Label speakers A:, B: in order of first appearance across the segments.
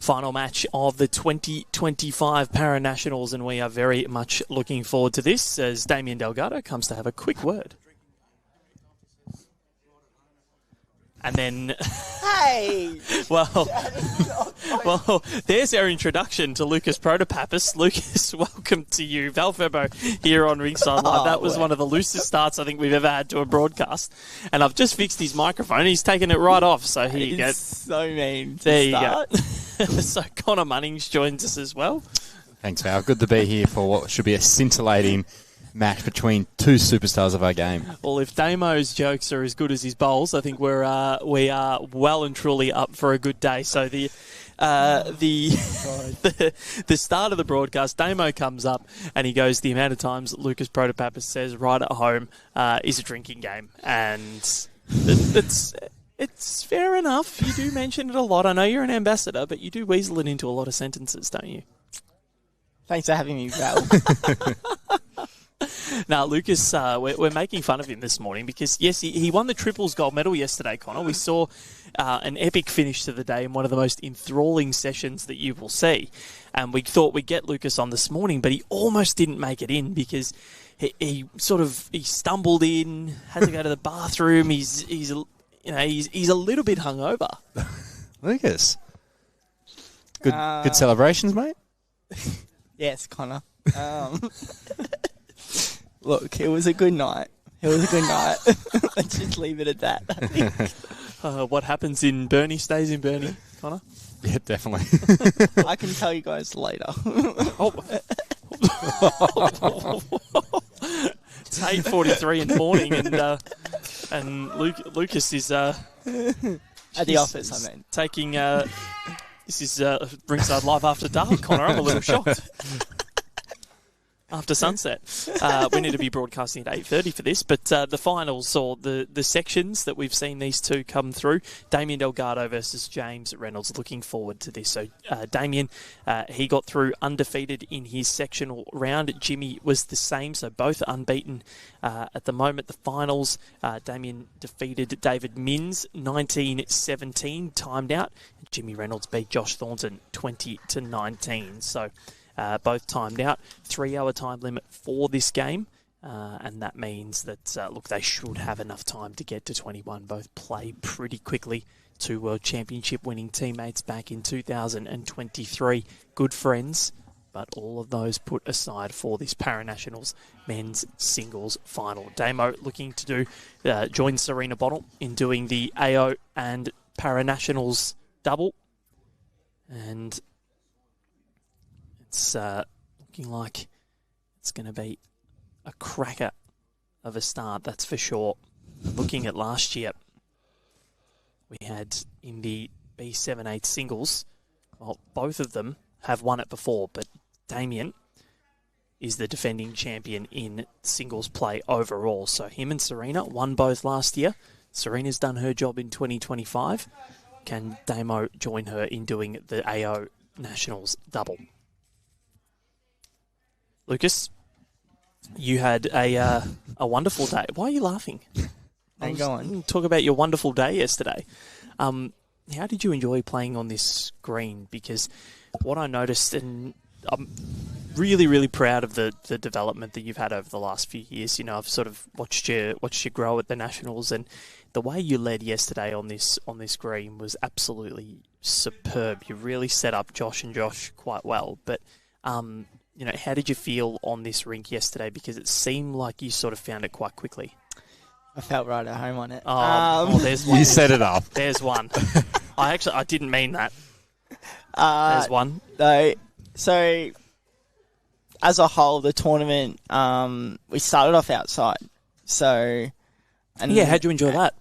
A: final match of the 2025 Para-Nationals, and we are very much looking forward to this as Damien Delgado comes to have a quick word. And then,
B: hey,
A: well, there's our introduction to Lucas Protopapas. Lucas, welcome to you. Valfebo here on Ringside Live. That was one of the loosest starts I think we've ever had to a broadcast. And I've just fixed his microphone. He's taken it right off. So here you go.
B: So mean to
A: there
B: start.
A: You go. So Connor Munnings joins us as well.
C: Thanks, Val. Good to be here for what should be a scintillating match between two superstars of our game.
A: Well, if Damo's jokes are as good as his bowls, I think we are well and truly up for a good day. So the start of the broadcast, Damo comes up and he goes, the amount of times Lucas Protopapas says right at home is a drinking game, and it's fair enough. You do mention it a lot. I know you're an ambassador, but you do weasel it into a lot of sentences, don't you?
B: Thanks for having me, Val.
A: Now, Lucas, we're making fun of him this morning because, yes, he won the triples gold medal yesterday, Connor. We saw an epic finish to the day in one of the most enthralling sessions that you will see. And we thought we'd get Lucas on this morning, but he almost didn't make it in because he stumbled in, had to go to the bathroom. He's a little bit hungover.
C: Lucas, good celebrations, mate.
B: Yes, Connor. Look, it was a good night. Let's just leave it at that, I think.
A: What happens in Burnie stays in Burnie, Connor?
C: Yeah, definitely.
B: I can tell you guys later.
A: It's 8:43 in the morning, and Lucas is
B: at the office. I mean,
A: taking this is Ringside Live after dark, Connor. I'm a little shocked. After sunset. We need to be broadcasting at 8:30 for this, but the finals, or the sections that we've seen these two come through, Damien Delgado versus James Reynolds. Looking forward to this. So Damien, he got through undefeated in his sectional round. Jimmy was the same, so both unbeaten at the moment. The finals, Damien defeated David Mins 19-17, timed out. Jimmy Reynolds beat Josh Thornton 20-19. So both timed out. 3-hour time limit for this game. And that means that, they should have enough time to get to 21. Both play pretty quickly. Two World Championship winning teammates back in 2023. Good friends. But all of those put aside for this Para-Nationals men's singles final. Damo looking to join Serena Bottle in doing the AO and Para-Nationals double. And it's looking like it's going to be a cracker of a start, that's for sure. Looking at last year, we had in the B7-8 singles, well, both of them have won it before, but Damien is the defending champion in singles play overall. So him and Serena won both last year. Serena's done her job in 2025. Can Damo join her in doing the AO Nationals double? Lucas, you had a wonderful day. Why are you laughing?
B: Hang on.
A: Talk about your wonderful day yesterday. How did you enjoy playing on this green? Because what I noticed, and I'm really, really proud of the development that you've had over the last few years. You know, I've sort of watched you grow at the Nationals, and the way you led yesterday on this green was absolutely superb. You really set up Josh quite well, but how did you feel on this rink yesterday? Because it seemed like you sort of found it quite quickly.
B: I felt right at home on it.
A: There's one.
C: You set it up.
A: There's one. I didn't mean that. There's one.
B: So, as a whole, the tournament, we started off outside. So,
A: how'd you enjoy that?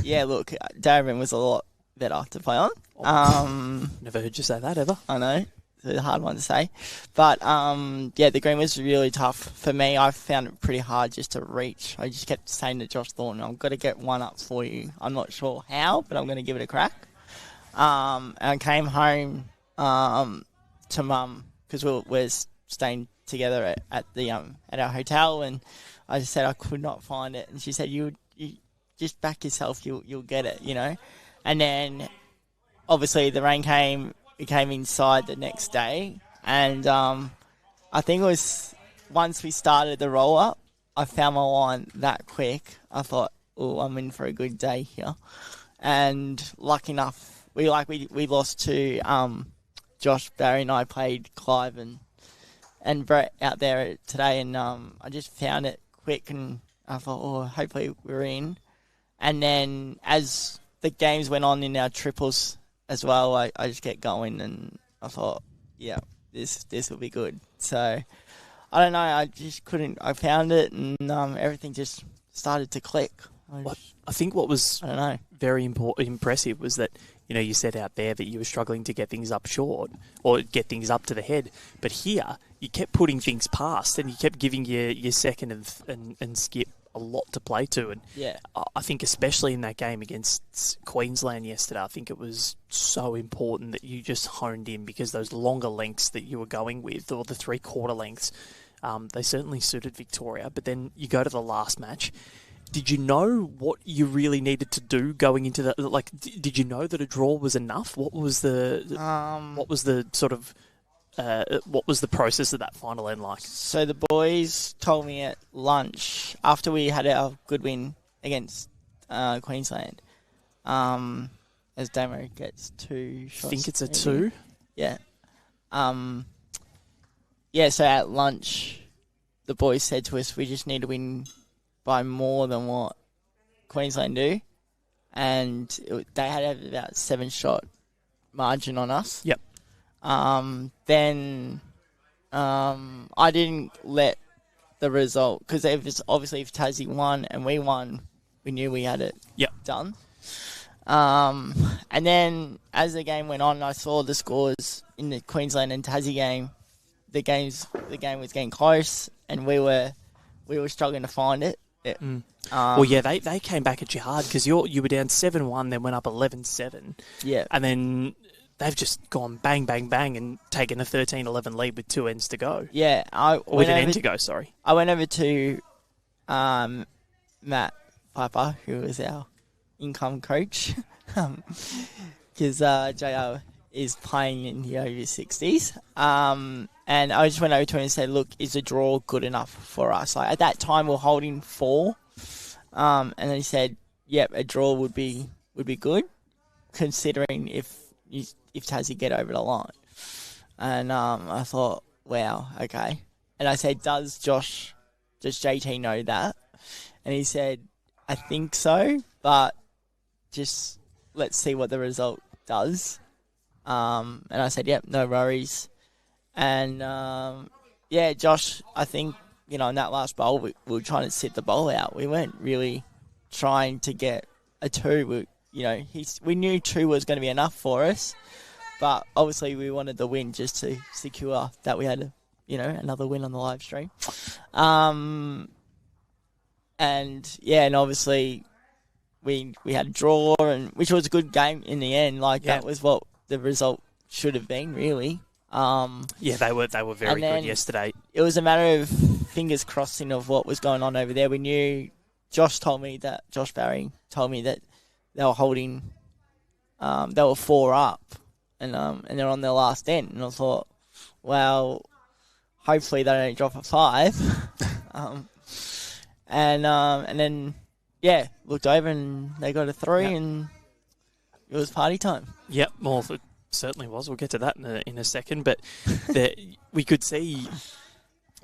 B: Yeah, look, Darren was a lot better to play on.
A: Never heard you say that ever.
B: I know. It's a hard one to say. But, the green was really tough for me. I found it pretty hard just to reach. I just kept saying to Josh Thornton, I've got to get one up for you. I'm not sure how, but I'm going to give it a crack. And I came home to Mum, because we're staying together at our hotel, and I just said I could not find it. And she said, you just back yourself, you'll get it, you know. And then, obviously, the rain came, we came inside the next day, and I think it was once we started the roll up, I found my line that quick. I thought, oh, I'm in for a good day here. And lucky enough, we lost to Josh, Barry, and I played Clive and Brett out there today, and I just found it quick, and I thought, oh, hopefully we're in. And then as the games went on in our triples as well, I just kept going, and I thought, yeah, this will be good. So I don't know, I just couldn't. I found it, and everything just started to click.
A: I think what was
B: I don't know.
A: very impressive was that, you know, you said out there that you were struggling to get things up short or get things up to the head. But here, you kept putting things past, and you kept giving your second and skip a lot to play to. And
B: Yeah.
A: I think especially in that game against Queensland yesterday, I think it was so important that you just honed in, because those longer lengths that you were going with, or the 3/4 lengths, they certainly suited Victoria. But then you go to the last match. Did you know what you really needed to do going into that? Like, did you know that a draw was enough? What was the sort of what was the process of that final end like?
B: So the boys told me at lunch, after we had our good win against Queensland, as Damo gets 2 shots.
A: I think it's a
B: maybe.
A: 2.
B: Yeah. Yeah, so at lunch, the boys said to us, we just need to win by more than what Queensland do. And they had about 7-shot margin on us.
A: Yep.
B: Then I didn't let the result, because obviously if Tassie won and we won, we knew we had it done. And then as the game went on, I saw the scores in the Queensland and Tassie game. The game was getting close, and we were struggling to find it.
A: Well, yeah, they came back at you hard, because you were down 7-1, then went up 11-7.
B: Yeah.
A: And then they've just gone bang, bang, bang and taken a 13-11 lead with 2 ends to go.
B: Yeah.
A: With an end to go, sorry.
B: I went over to Matt Piper, who was our income coach, because JR is playing in the over 60s. And I just went over to him and said, look, is the draw good enough for us? Like, at that time, we're holding 4. And then he said, yep, a draw would be good, considering if Tassie get over the line. And I thought, wow, okay. And I said, does JT know that? And he said, I think so, but just let's see what the result does. And I said, yep, no worries. And, Josh, I think, in that last bowl, we were trying to sit the bowl out. We weren't really trying to get a 2. We knew 2 was going to be enough for us, but obviously we wanted the win just to secure that we had, another win on the live stream. And obviously we had a draw, and which was a good game in the end. That was what the result should have been, really.
A: They were very good yesterday.
B: It was a matter of fingers crossing of what was going on over there. We knew Josh Barry told me that they were holding, they were 4 up, and they're on their last end. And I thought, well, hopefully they don't drop a 5. And then looked over and they got a 3, and it was party time.
A: Yep, well, it certainly was. We'll get to that in a second. But we could see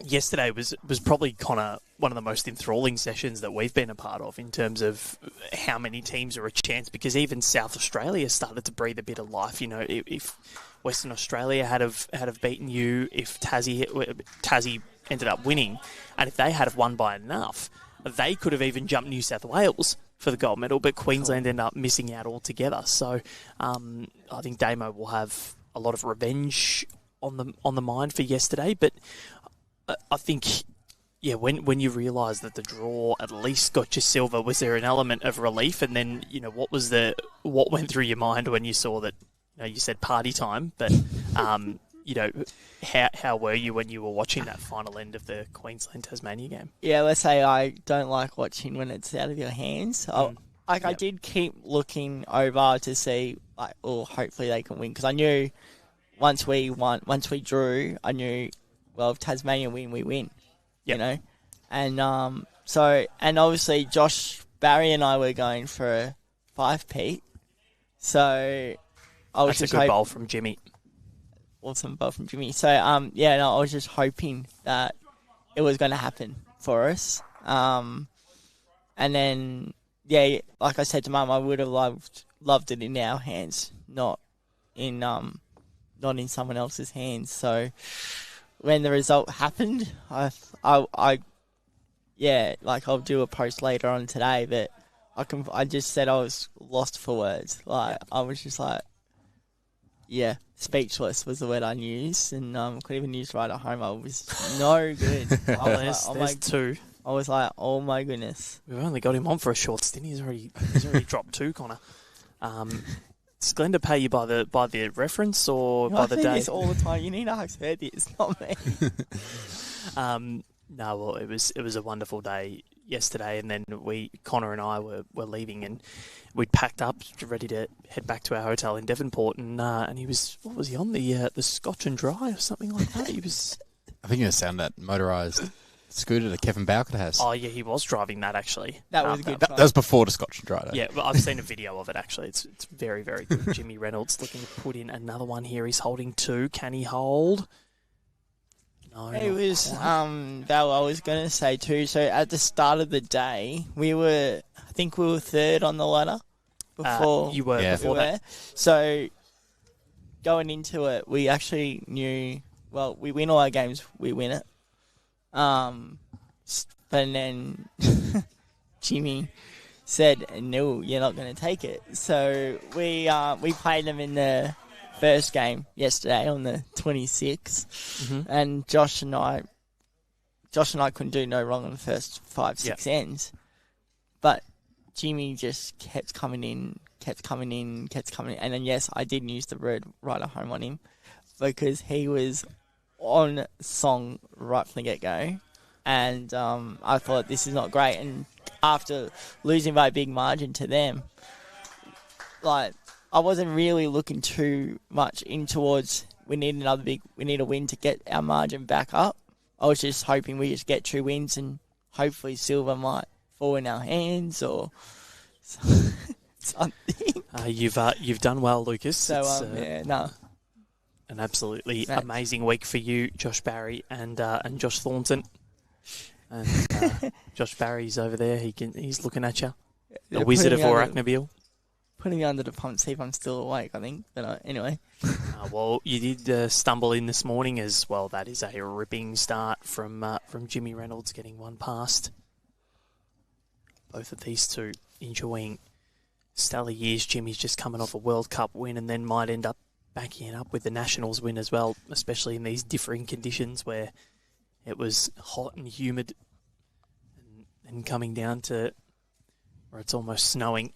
A: yesterday was probably kind of one of the most enthralling sessions that we've been a part of, in terms of how many teams are a chance, because even South Australia started to breathe a bit of life. If Western Australia had have beaten you, if Tassie ended up winning, and if they had have won by enough, they could have even jumped New South Wales for the gold medal, but Queensland ended up missing out altogether. So I think Damo will have a lot of revenge on the mind for yesterday. But I think, when you realise that the draw at least got you silver, was there an element of relief? And then, what went through your mind when you saw that? You said party time, but how were you when you were watching that final end of the Queensland-Tasmania game?
B: Yeah, let's say I don't like watching when it's out of your hands. I did keep looking over to see, hopefully they can win, because I knew once we drew, I knew, well, if Tasmania win, we win.
A: Yep.
B: You know? And and obviously Josh, Barry and I were going for a 5-peat. So I was
A: That's a good bowl from Jimmy.
B: Awesome bowl from Jimmy. So, I was just hoping that it was going to happen for us. And then, like I said to Mum, I would have loved it in our hands, not in someone else's hands. So when the result happened, I'll do a post later on today, but I just said I was lost for words. Like, I was just like, speechless was the word I used, and could even use right at home. I was no good.
A: There's two.
B: I was like, oh my goodness.
A: We've only got him on for a short stint. He's already dropped 2, Connor. Does Glenda pay you by the reference or by the day?
B: I this all the time. You need to ask her this, not me.
A: No, well, it was a wonderful day yesterday, and then Connor and I were leaving, and we'd packed up, ready to head back to our hotel in Devonport, and he was, what was he on, the Scotch and Dry or something like that? He was.
C: I think it was sound that motorised scooter that Kevin Bowker has.
A: Oh yeah, he was driving that actually.
B: That was good.
C: That was before the Scotch and Dry. Though.
A: Yeah, well, I've seen a video of it actually. It's very, very good. Jimmy Reynolds looking to put in another one here. He's holding 2. Can he hold? No.
B: It was Val, I was going to say too. So at the start of the day, I think we were 3rd on the ladder before
A: you were before that.
B: So going into it, we actually knew, well, we win all our games, we win it. But then Jimmy said, "No, you're not going to take it." So we played them in the first game yesterday on the 26th, and Josh and I couldn't do no wrong on the first 5-6 ends, but Jimmy just kept coming in, and then yes, I did use the word right at home on him because he was on song right from the get-go, and I thought this is not great, and after losing by a big margin to them, like, I wasn't really looking too much in towards we need a win to get our margin back up. I was just hoping we just get 2 wins and hopefully silver might fall in our hands or something.
A: You've done well, Lucas.
B: So
A: an absolutely amazing week for you, Josh Barry and Josh Thornton. And Josh Barry's over there. He's looking at you. The Wizard of Arachnabil.
B: Putting me under the pump, see if I'm still awake, I think. But anyway.
A: Well, you did stumble in this morning as well. That is a ripping start from Jimmy Reynolds getting one past. Both of these two enjoying stellar years. Jimmy's just coming off a World Cup win and then might end up backing it up with the Nationals win as well, especially in these differing conditions where it was hot and humid and coming down to where it's almost snowing.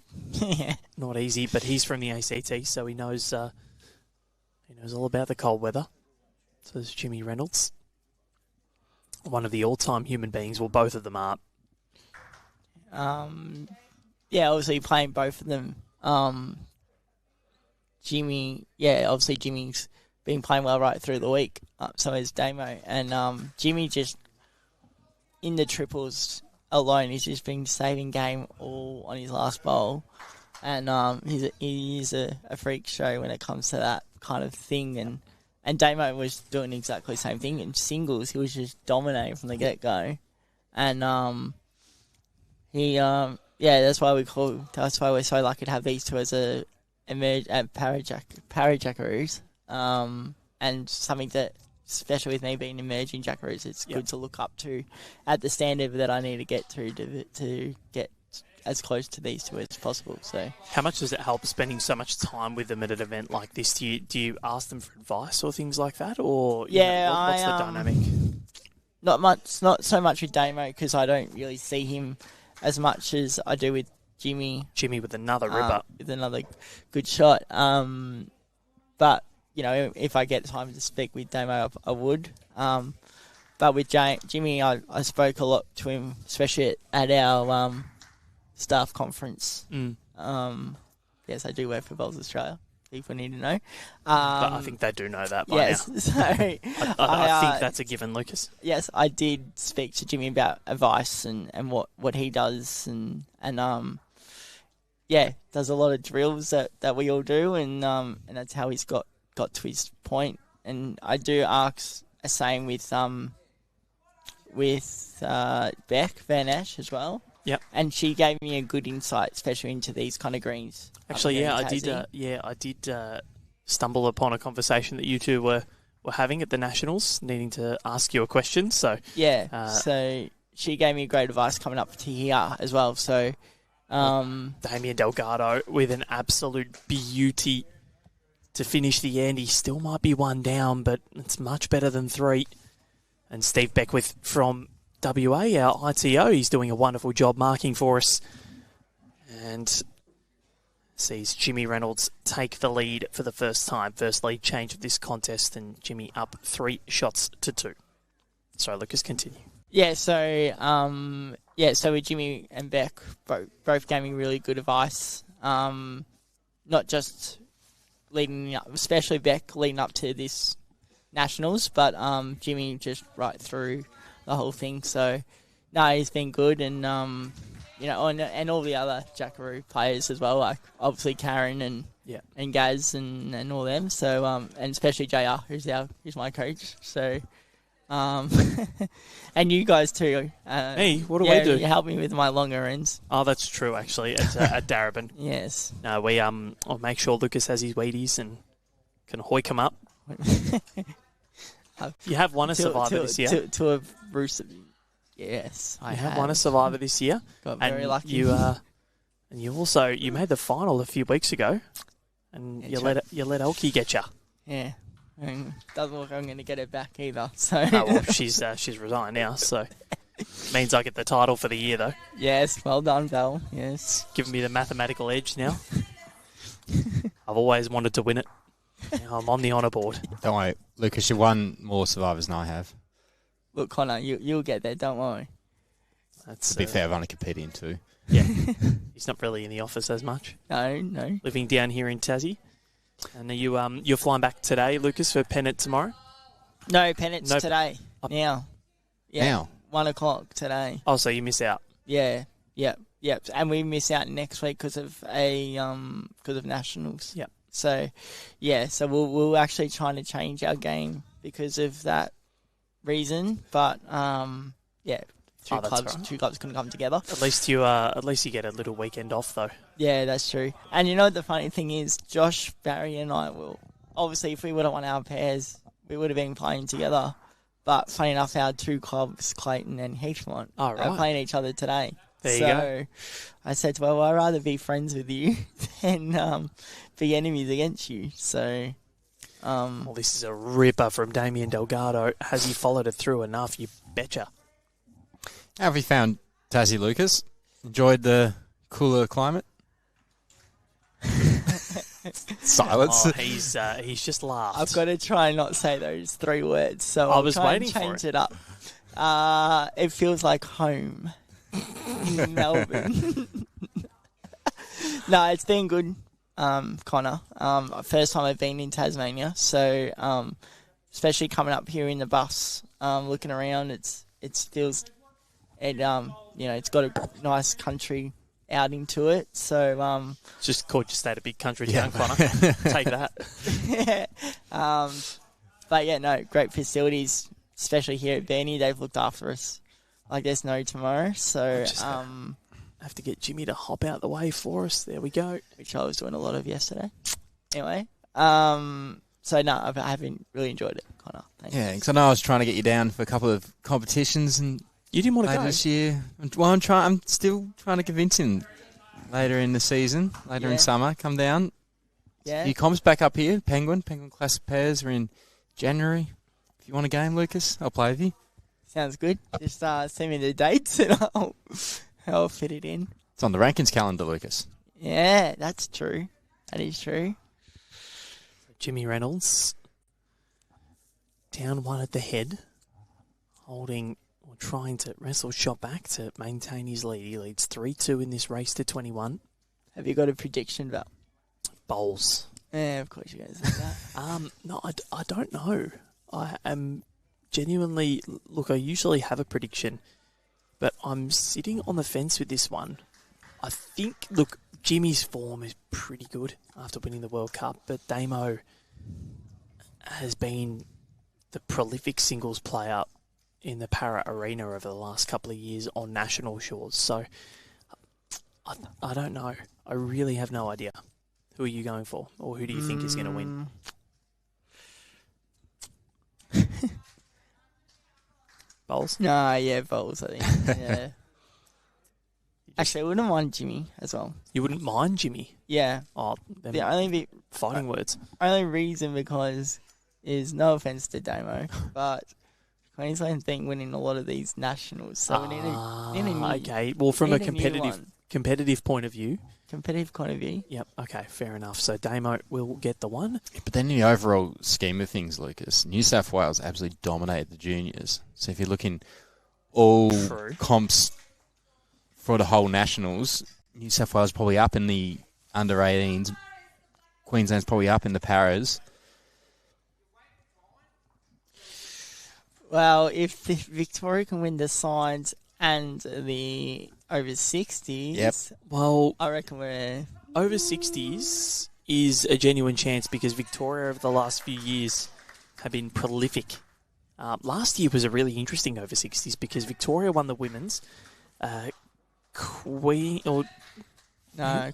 A: Not easy, but he's from the ACT, so he knows all about the cold weather. So is Jimmy Reynolds. One of the all-time human beings. Well, both of them are.
B: Obviously playing both of them. Obviously Jimmy's been playing well right through the week. So is Damo. And Jimmy just, in the triples alone, he's just been saving game all on his last bowl. And he's a freak show when it comes to that kind of thing. And Damo was doing exactly the same thing. In singles, he was just dominating from the get-go. And that's why we're so lucky to have these two as Parajackaroos. And something that, especially with me being emerging Jackaroos, it's good to look up to at the standard that I need to get to get as close to these two as possible. So,
A: how much does it help spending so much time with them at an event like this? Do you ask them for advice or things like that, or what's the dynamic?
B: Not much, not so much with Damo because I don't really see him as much as I do with Jimmy.
A: Jimmy with another ripper,
B: with another good shot. But if I get time to speak with Damo, I would. But with Jimmy, I spoke a lot to him, especially at our staff conference. Yes, I do work for Bowls Australia. people need to know.
A: But I think they do know that by
B: Yes,
A: now.
B: so
A: I think that's a given, Lucas.
B: yes, I did speak to Jimmy about advice and what he does and does a lot of drills that we all do and that's how he's got to his point. And I do ask a same with Beck Van Ash as well.
A: Yep.
B: And she gave me a good insight, especially into these kind of greens.
A: Actually, I did stumble upon a conversation that you two were having at the Nationals, needing to ask you a question. So
B: so she gave me great advice coming up to here as well. So
A: Damien Delgado with an absolute beauty to finish the end. He still might be one down, but it's much better than 3. And Steve Beckwith from WA, our ITO, he's doing a wonderful job marking for us. And sees Jimmy Reynolds take the lead for the first time. First lead change of this contest, and Jimmy up 3 shots to 2. Sorry, Lucas, continue.
B: So with Jimmy and Beck, both gave me really good advice. Not just leading up, especially Beck leading up to this Nationals, but Jimmy just right through the whole thing. So, no, he's been good, and and all the other Jackaroo players as well, like obviously Karen and Gaz and all them. So, and especially JR, who's my coach. So, and you guys too.
A: Me? What do we do?
B: You help me with my longer ends.
A: Oh, that's true, actually, at Darebin.
B: Yes.
A: No, I'll make sure Lucas has his Wheaties and can hoik him up. You have won a Survivor this year.
B: To a rooster. Yes, I have.
A: Won a Survivor this year.
B: Got very lucky.
A: You also made the final a few weeks ago, and you let Elkie get you.
B: Yeah, doesn't look like I'm going to get it back either. So
A: well, she's resigned now, so means I get the title for the year though.
B: Yes, well done, Val. Yes,
A: giving me the mathematical edge now. I've always wanted to win it. Now I'm on the honour board.
C: Don't worry, Lucas, you won more Survivors than I have.
B: Look, Connor, you'll get there, don't worry.
C: To be fair, I've only competed in 2.
A: Yeah. He's not really in the office as much.
B: No.
A: Living down here in Tassie. And are you're flying back today, Lucas, for Pennant tomorrow?
B: No, Pennant's today. Now. Yeah.
C: Now?
B: 1 o'clock today.
A: Oh, so you miss out.
B: Yeah. Yep. And we miss out next week because of Nationals.
A: Yep.
B: So, so we'll actually trying to change our game because of that reason. But, two clubs can come together.
A: At least you get a little weekend off, though.
B: Yeah, that's true. And you know the funny thing is, Josh, Barry and I will, obviously if we would have won our pairs, we would have been playing together. But funny enough, our 2 clubs, Clayton and Heathmont, are playing each other today.
A: There you go.
B: I said, well, I'd rather be friends with you than be enemies against you. So,
A: well, this is a ripper from Damien Delgado. Has he followed it through enough? You betcha.
C: How have you found Tassie, Lucas? Enjoyed the cooler climate? Silence.
A: Oh, he's just laughed.
B: I've got to try and not say those 3 words. So
A: I was waiting
B: to change
A: for
B: it up. It feels like home in Melbourne. No, it's been good, Connor. First time I've been in Tasmania, so especially coming up here in the bus, looking around, it's got a nice country outing to it. So
A: just called your state a big country town, Connor. Take that.
B: But yeah, no, great facilities, especially here at Burnie. They've looked after us like there's no tomorrow. So
A: have to get Jimmy to hop out the way for us. There we go.
B: Which I was doing a lot of yesterday. Anyway, so no, I haven't really enjoyed it, Connor. Thanks.
C: Yeah, because I know I was trying to get you down for a couple of competitions and
A: you didn't want to
C: later
A: go
C: this year. Well, I'm still trying to convince him later in the season, later in summer, come down.
B: Yeah.
C: Few comps back up here. Penguin Classic pairs are in January. If you want a game, Lucas, I'll play with you.
B: Sounds good. Just send me the dates and I'll fit it in.
C: It's on the rankings calendar, Lucas.
B: Yeah, that's true. That is true.
A: Jimmy Reynolds down 1 at the head, holding or trying to wrestle shot back to maintain his lead. He leads 3-2 in this race to 21.
B: Have you got a prediction, Val?
A: Bowls.
B: Yeah, of course you're going to say that.
A: No, I don't know. I am genuinely... Look, I usually have a prediction, but I'm sitting on the fence with this one. I think, look, Jimmy's form is pretty good after winning the World Cup, but Damo has been the prolific singles player in the para arena over the last couple of years on national shores. So I don't know. I really have no idea. Who are you going for? Or who do you think is going to win? Bowles?
B: Nah, yeah, Bowles, I think. Yeah. Actually, I wouldn't mind Jimmy as well.
A: You wouldn't mind Jimmy?
B: Yeah.
A: Oh,
B: The only
A: fighting words.
B: only reason because is no offense to Damo, but Queensland thing winning a lot of these nationals, so we need a new,
A: okay. Well, from a
B: need a new
A: competitive point of view.
B: competitive point of view.
A: Yep. Okay. Fair enough. So Damo will get the one.
C: But then in the overall scheme of things, Lucas, New South Wales absolutely dominated the juniors. So if you're looking all comps for the whole nationals, New South Wales probably up in the under 18s. Queensland's probably up in the paras.
B: Well, if Victoria can win the sides and the over 60s,
C: Yep.
A: Well,
B: I reckon we're...
A: over 60s is a genuine chance because Victoria over the last few years have been prolific. Last year was a really interesting over 60s because Victoria won the women's.
B: Queensland. I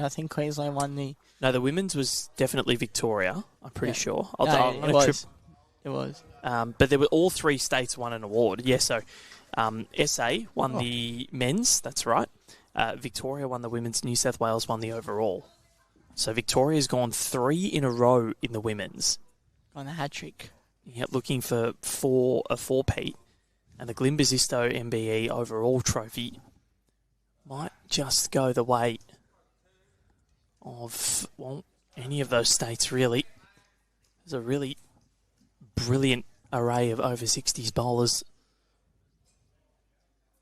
B: think Queensland won the...
A: No, the women's was definitely Victoria, I'm pretty sure.
B: It was.
A: But there were all three states won an award. Yeah, so SA won the men's, that's right. Victoria won the women's, New South Wales won the overall. So Victoria's gone 3 in a row in the women's.
B: On a hat-trick.
A: Yeah, looking for a 4-peat. And the Glimbazisto MBE overall trophy might just go the way of, well, any of those states, really. There's a really brilliant array of over 60s bowlers.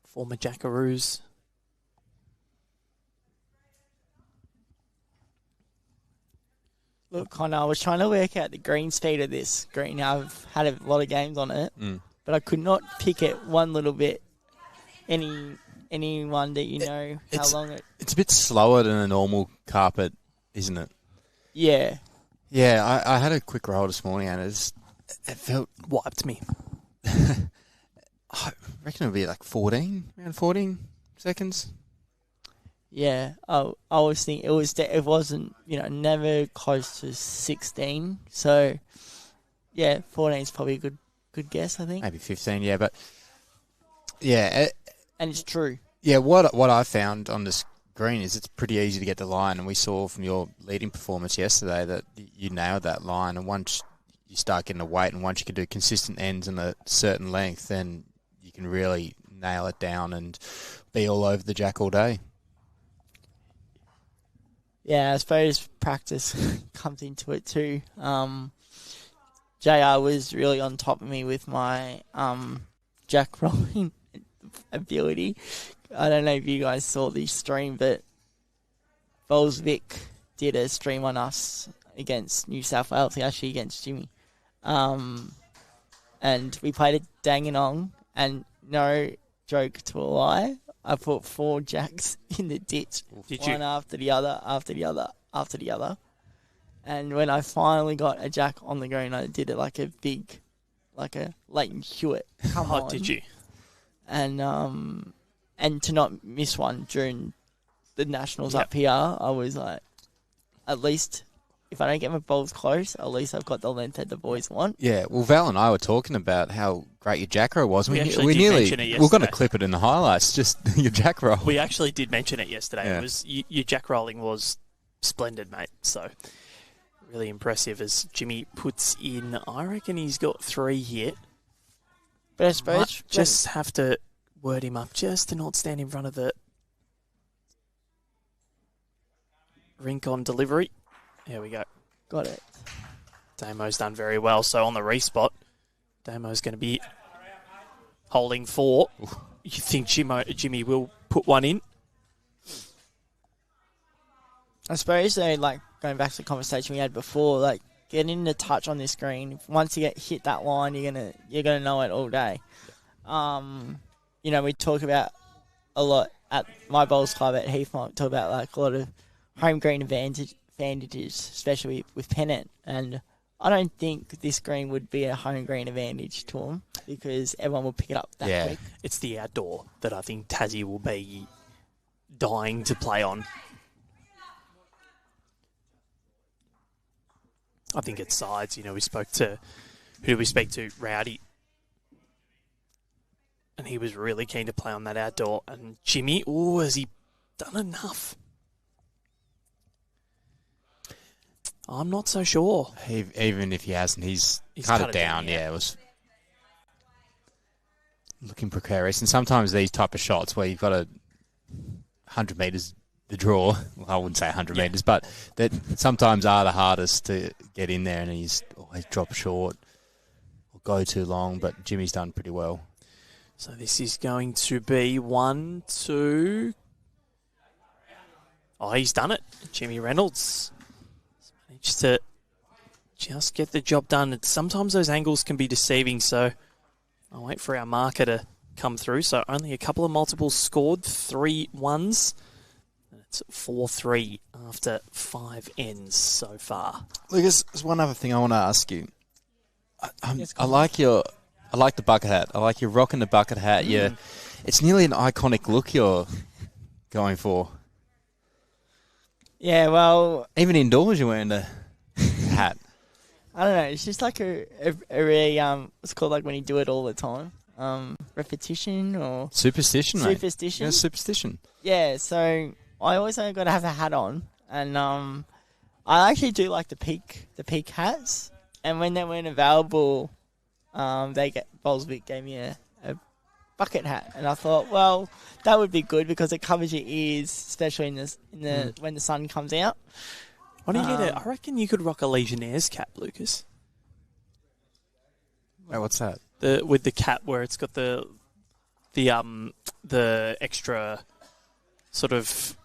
A: Former Jackaroos.
B: Look, Connor, I was trying to work out the green speed of this green. I've had a lot of games on it, but I could not pick it one little bit. Anyone that you know how long it...
C: It's a bit slower than a normal carpet, isn't it?
B: Yeah.
C: Yeah, I had a quick roll this morning and it felt...
A: Wiped me.
C: I reckon it'll be like around 14 seconds.
B: Yeah, I was thinking it wasn't, never close to 16. So, yeah, 14 is probably a good guess, I think.
C: Maybe 15, yeah, but yeah.
B: And it's true.
C: Yeah, what I found on this green is it's pretty easy to get the line, and we saw from your leading performance yesterday that you nailed that line, and once you start getting the weight and once you can do consistent ends in a certain length, then you can really nail it down and be all over the jack all day.
B: Yeah, I suppose practice comes into it too. JR was really on top of me with my jack rolling ability. I don't know if you guys saw the stream, but Bowles Vic did a stream on us against New South Wales, actually against Jimmy. And we played a Dandenong, and no joke to a lie, I put 4 jacks in the ditch, one after the other, after the other, after the other. And when I finally got a jack on the green, I did it like a Leighton Hewitt. Come on.
A: Did you?
B: And to not miss one during the Nationals up here, I was like, at least if I don't get my balls close, at least I've got the length that the boys want.
C: Yeah, well, Val and I were talking about how great your jack roll was.
A: We actually did mention it yesterday.
C: We're going to clip it in the highlights, just your jack roll.
A: We actually did mention it yesterday.
C: Yeah.
A: It was your jack rolling was splendid, mate. So really impressive as Jimmy puts in. I reckon he's got 3 here.
B: But I suppose
A: just have to word him up just to not stand in front of the rink on delivery. There we go.
B: Got it.
A: Damo's done very well. So on the respot, Damo's going to be holding 4. You think Jimmy will put one in?
B: I suppose though, like going back to the conversation we had before, like getting the touch on this green. Once you hit that line, you're gonna know it all day. We talk about a lot at my bowls club at Heathmont. Talk about like a lot of home green advantages, especially with pennant. And I don't think this green would be a home green advantage to them because everyone will pick it up that quick.
A: It's the outdoor that I think Tassie will be dying to play on. I think it's sides. We spoke to... Who did we speak to? Rowdy. And he was really keen to play on that outdoor. And Jimmy, has he done enough? I'm not so sure.
C: Even if he hasn't, he's cut it down. Yeah, it was looking precarious. And sometimes these type of shots where you've got 100 metres the draw. Well, I wouldn't say 100 metres, but that sometimes are the hardest to get in there, and he's always drop short or go too long. But Jimmy's done pretty well.
A: So this is going to be 1, 2. Oh, he's done it. Jimmy Reynolds managed to just get the job done. And sometimes those angles can be deceiving, so I'll wait for our marker to come through. So only a couple of multiples scored, 3 ones. And it's 4-3 after 5 ends so far.
D: Lucas, there's one other thing I want to ask you. I like the bucket hat. I like you rocking the bucket hat. Yeah, it's nearly an iconic look you're going for.
B: Yeah, well...
D: Even indoors you're wearing the hat.
B: I don't know. It's just like a really, it's called like when you do it all the time. Repetition or...
D: Superstition, mate.
B: Superstition.
D: Yeah, superstition.
B: Yeah, so I always got to have the hat on. And I actually do like the peak hats. And when they weren't available, Bowlsvik gave me a bucket hat, and I thought, well, that would be good because it covers your ears, especially when the sun comes out.
A: Why don't you get I reckon you could rock a Legionnaires cap, Lucas.
D: Wait, what's that?
A: With the cap where it's got the extra sort of,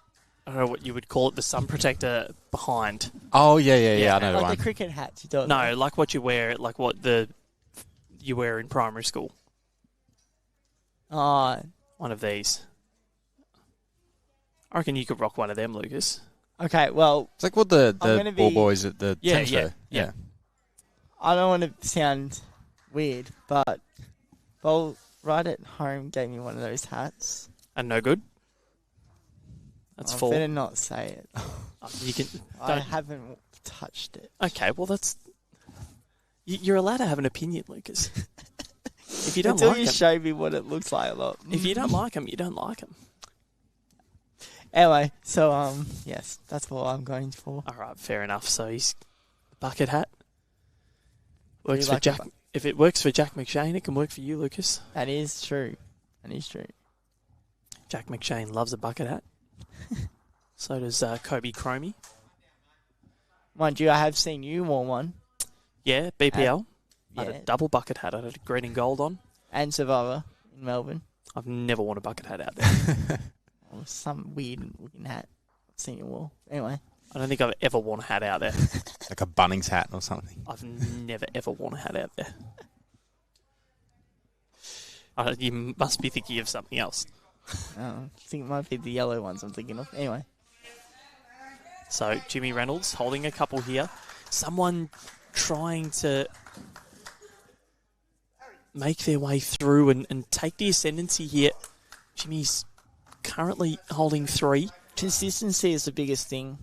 A: I don't know what you would call it, the sun protector behind.
D: Oh yeah. I know the
B: like
D: one.
B: the cricket hats you do.
A: No, like what you wear, like what you wear in primary school.
B: Oh,
A: one of these. I reckon you could rock one of them, Lucas.
B: Okay, well...
D: It's like what the ball boys at the tennis show.
A: Yeah.
B: I don't want to sound weird, but Bowl right at home gave me one of those hats.
A: And no good? That's full.
B: I better not say it.
A: You can.
B: I haven't touched it.
A: Okay, well that's... You're allowed to have an opinion, Lucas. If you don't
B: Until
A: like
B: you
A: them,
B: show me what it looks like a lot.
A: If you don't like them, you don't like them.
B: Anyway, so yes, that's what I'm going for.
A: All right, fair enough. So he's bucket hat. Works for
B: like
A: Jack. If it works for Jack McShane, it can work for you, Lucas.
B: That is true.
A: Jack McShane loves a bucket hat. So does Kobe Cromie.
B: Mind you, I have seen you wear one.
A: Yeah, BPL. I had
B: Yeah.
A: a double bucket hat. I had a green and gold on.
B: And Survivor in Melbourne.
A: I've never worn a bucket hat out there.
B: Or some weird looking hat I've seen you wore. Anyway.
A: I don't think I've ever worn a hat out there.
D: Like a Bunnings hat or something.
A: I've never, ever worn a hat out there. You must be thinking of something else.
B: I think it might be the yellow ones I'm thinking of. Anyway.
A: So, Jimmy Reynolds holding a couple here. Someone trying to make their way through and take the ascendancy here. Jimmy's currently holding 3.
B: Consistency is the biggest thing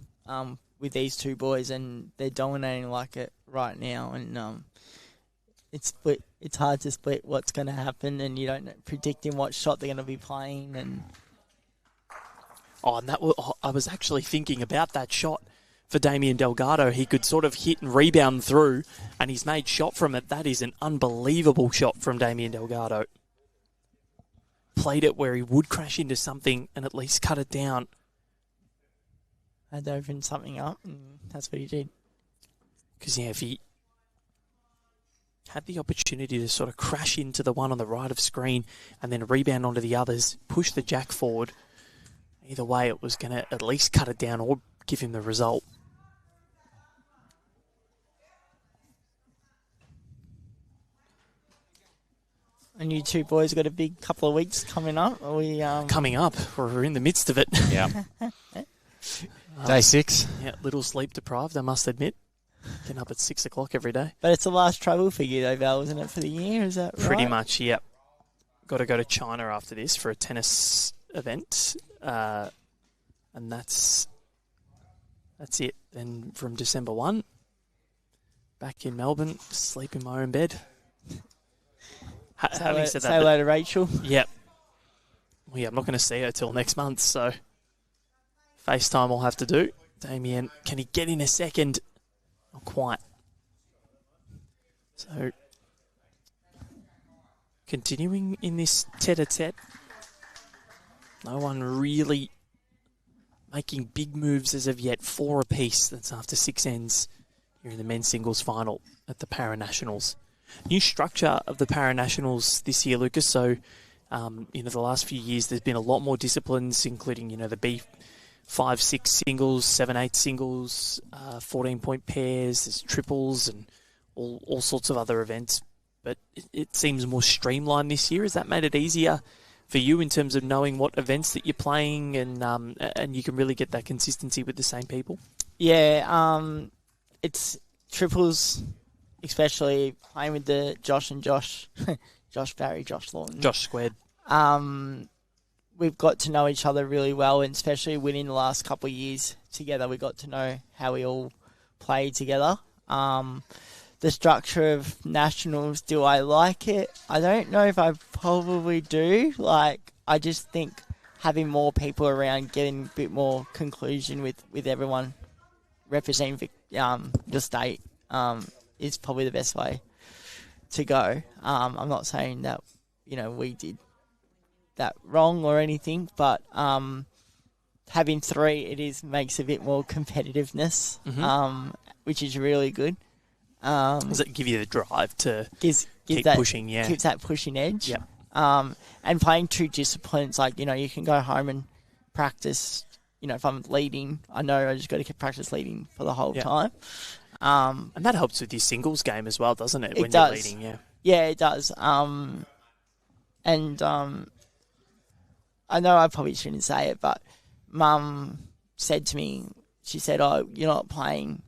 B: with these two boys, and they're dominating like it right now. And it's hard to split what's going to happen, and you don't know, predicting what shot they're going to be playing. And
A: I was actually thinking about that shot for Damien Delgado. He could sort of hit and rebound through, and he's made shot from it. That is an unbelievable shot from Damien Delgado. Played it where he would crash into something and at least cut it down.
B: had to open something up, and that's what he did.
A: Because, if he had the opportunity to sort of crash into the one on the right of screen and then rebound onto the others, push the jack forward, either way it was going to at least cut it down or give him the result.
B: And you two boys got a big couple of weeks coming up. Are we
A: Coming up, we're in the midst of it.
D: Yeah.
C: Day 6.
A: Yeah, little sleep deprived, I must admit. Getting up at 6 o'clock every day.
B: But it's the last travel for you though, Val, isn't it, for the year? Is that right?
A: Pretty much, yep. Got to go to China after this for a tennis event. And that's it. Then from December 1, back in Melbourne, sleep in my own bed. Having said that,
B: say hello to Rachel.
A: Yep. Well, yeah, I'm not going to see her till next month, so FaceTime I'll have to do. Damien, can he get in a second? Not quite. So, continuing in this tete-a-tete, no one really making big moves as of yet. 4 apiece. That's after 6 ends here in the men's singles final at the Para-Nationals. New structure of the Para-Nationals this year, Lucas. So, the last few years there's been a lot more disciplines, including, the B5-6 singles, 7-8 singles, 14-point pairs, there's triples and all sorts of other events. But it seems more streamlined this year. Has that made it easier for you in terms of knowing what events that you're playing and you can really get that consistency with the same people?
B: Yeah, it's triples, especially playing with the Josh Barry, Josh Lawton.
A: Josh squared.
B: We've got to know each other really well, and especially within the last couple of years together, we got to know how we all play together. The structure of nationals, do I like it? I don't know if I probably do. I just think having more people around, getting a bit more conclusion with everyone representing the state is probably the best way to go. I'm not saying that, we did that wrong or anything, but having 3, makes a bit more competitiveness, which is really good.
A: Does it give you the drive to keep
B: that,
A: pushing? Yeah,
B: keeps that pushing edge.
A: Yep.
B: And playing 2 disciplines, you can go home and practice. If I'm leading, I know I just got to keep practice leading for the whole time.
A: And that helps with your singles game as well, doesn't it?
B: It
A: when
B: does.
A: You're leading, yeah.
B: Yeah, it does. I know I probably shouldn't say it, but Mum said to me, she said, "Oh, you're not playing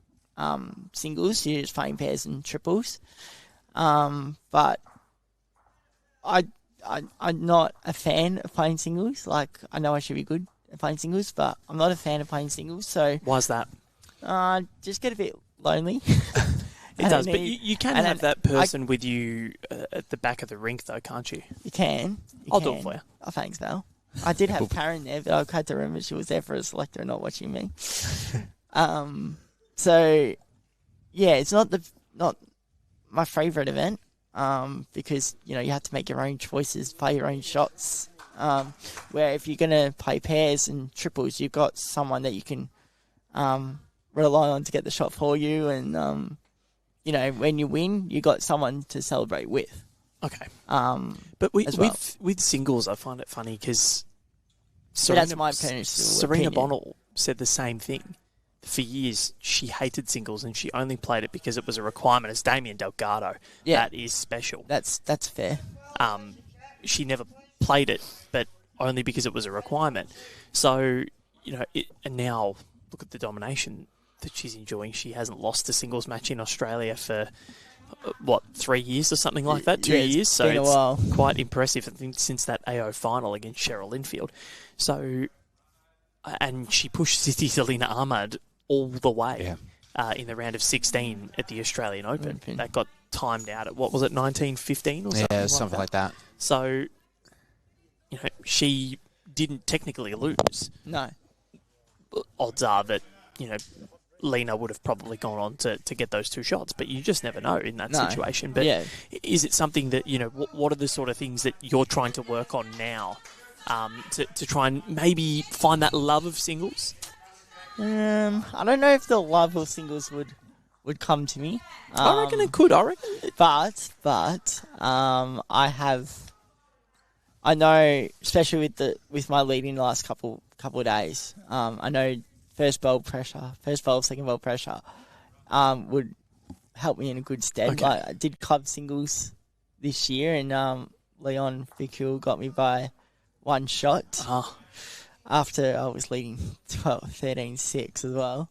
B: singles, you're just playing pairs and triples." But I'm not a fan of playing singles. I know I should be good at playing singles, but I'm not a fan of playing singles. So
A: why's that?
B: Just get a bit lonely.
A: It does, but you can have that person with you at the back of the rink, though, can't you?
B: You can.
A: I'll do it for you.
B: Oh, thanks, Val. I did have Karen there, but I had to remember she was there for a selector and not watching me. So, yeah, it's not my favourite event because, you have to make your own choices, play your own shots. Where if you're going to play pairs and triples, you've got someone that you can rely on to get the shot for you. And, when you win, you got someone to celebrate with.
A: Okay. But with singles, I find it funny because
B: that's my opinion.
A: Serena Bonnell said the same thing. For years, she hated singles and she only played it because it was a requirement. It's Damien Delgado. Yeah. That is special.
B: That's fair.
A: She never played it, but only because it was a requirement. So, and now look at the domination that she's enjoying. She hasn't lost a singles match in Australia for 3 years or something like that? 2 years. So
B: been a while.
A: Quite impressive, I think, since that AO final against Cheryl Linfield. So, and she pushed City Selena Ahmad all the way in the round of 16 at the Australian Open. That got timed out at, 1915 or something?
C: Yeah, something like that.
A: So, she didn't technically lose.
B: No.
A: Odds are that, Lena would have probably gone on to get those 2 shots, but you just never know in that situation. But is it something that, what are the sort of things that you're trying to work on now to try and maybe find that love of singles?
B: I don't know if the love of singles would come to me.
A: I reckon it could.
B: But I know, especially with my leading the last couple of days, I know first bowl, second bowl pressure would help me in a good stead.
A: Okay.
B: I did club singles this year and Leon Ficul got me by one shot after I was leading 13-6 as well.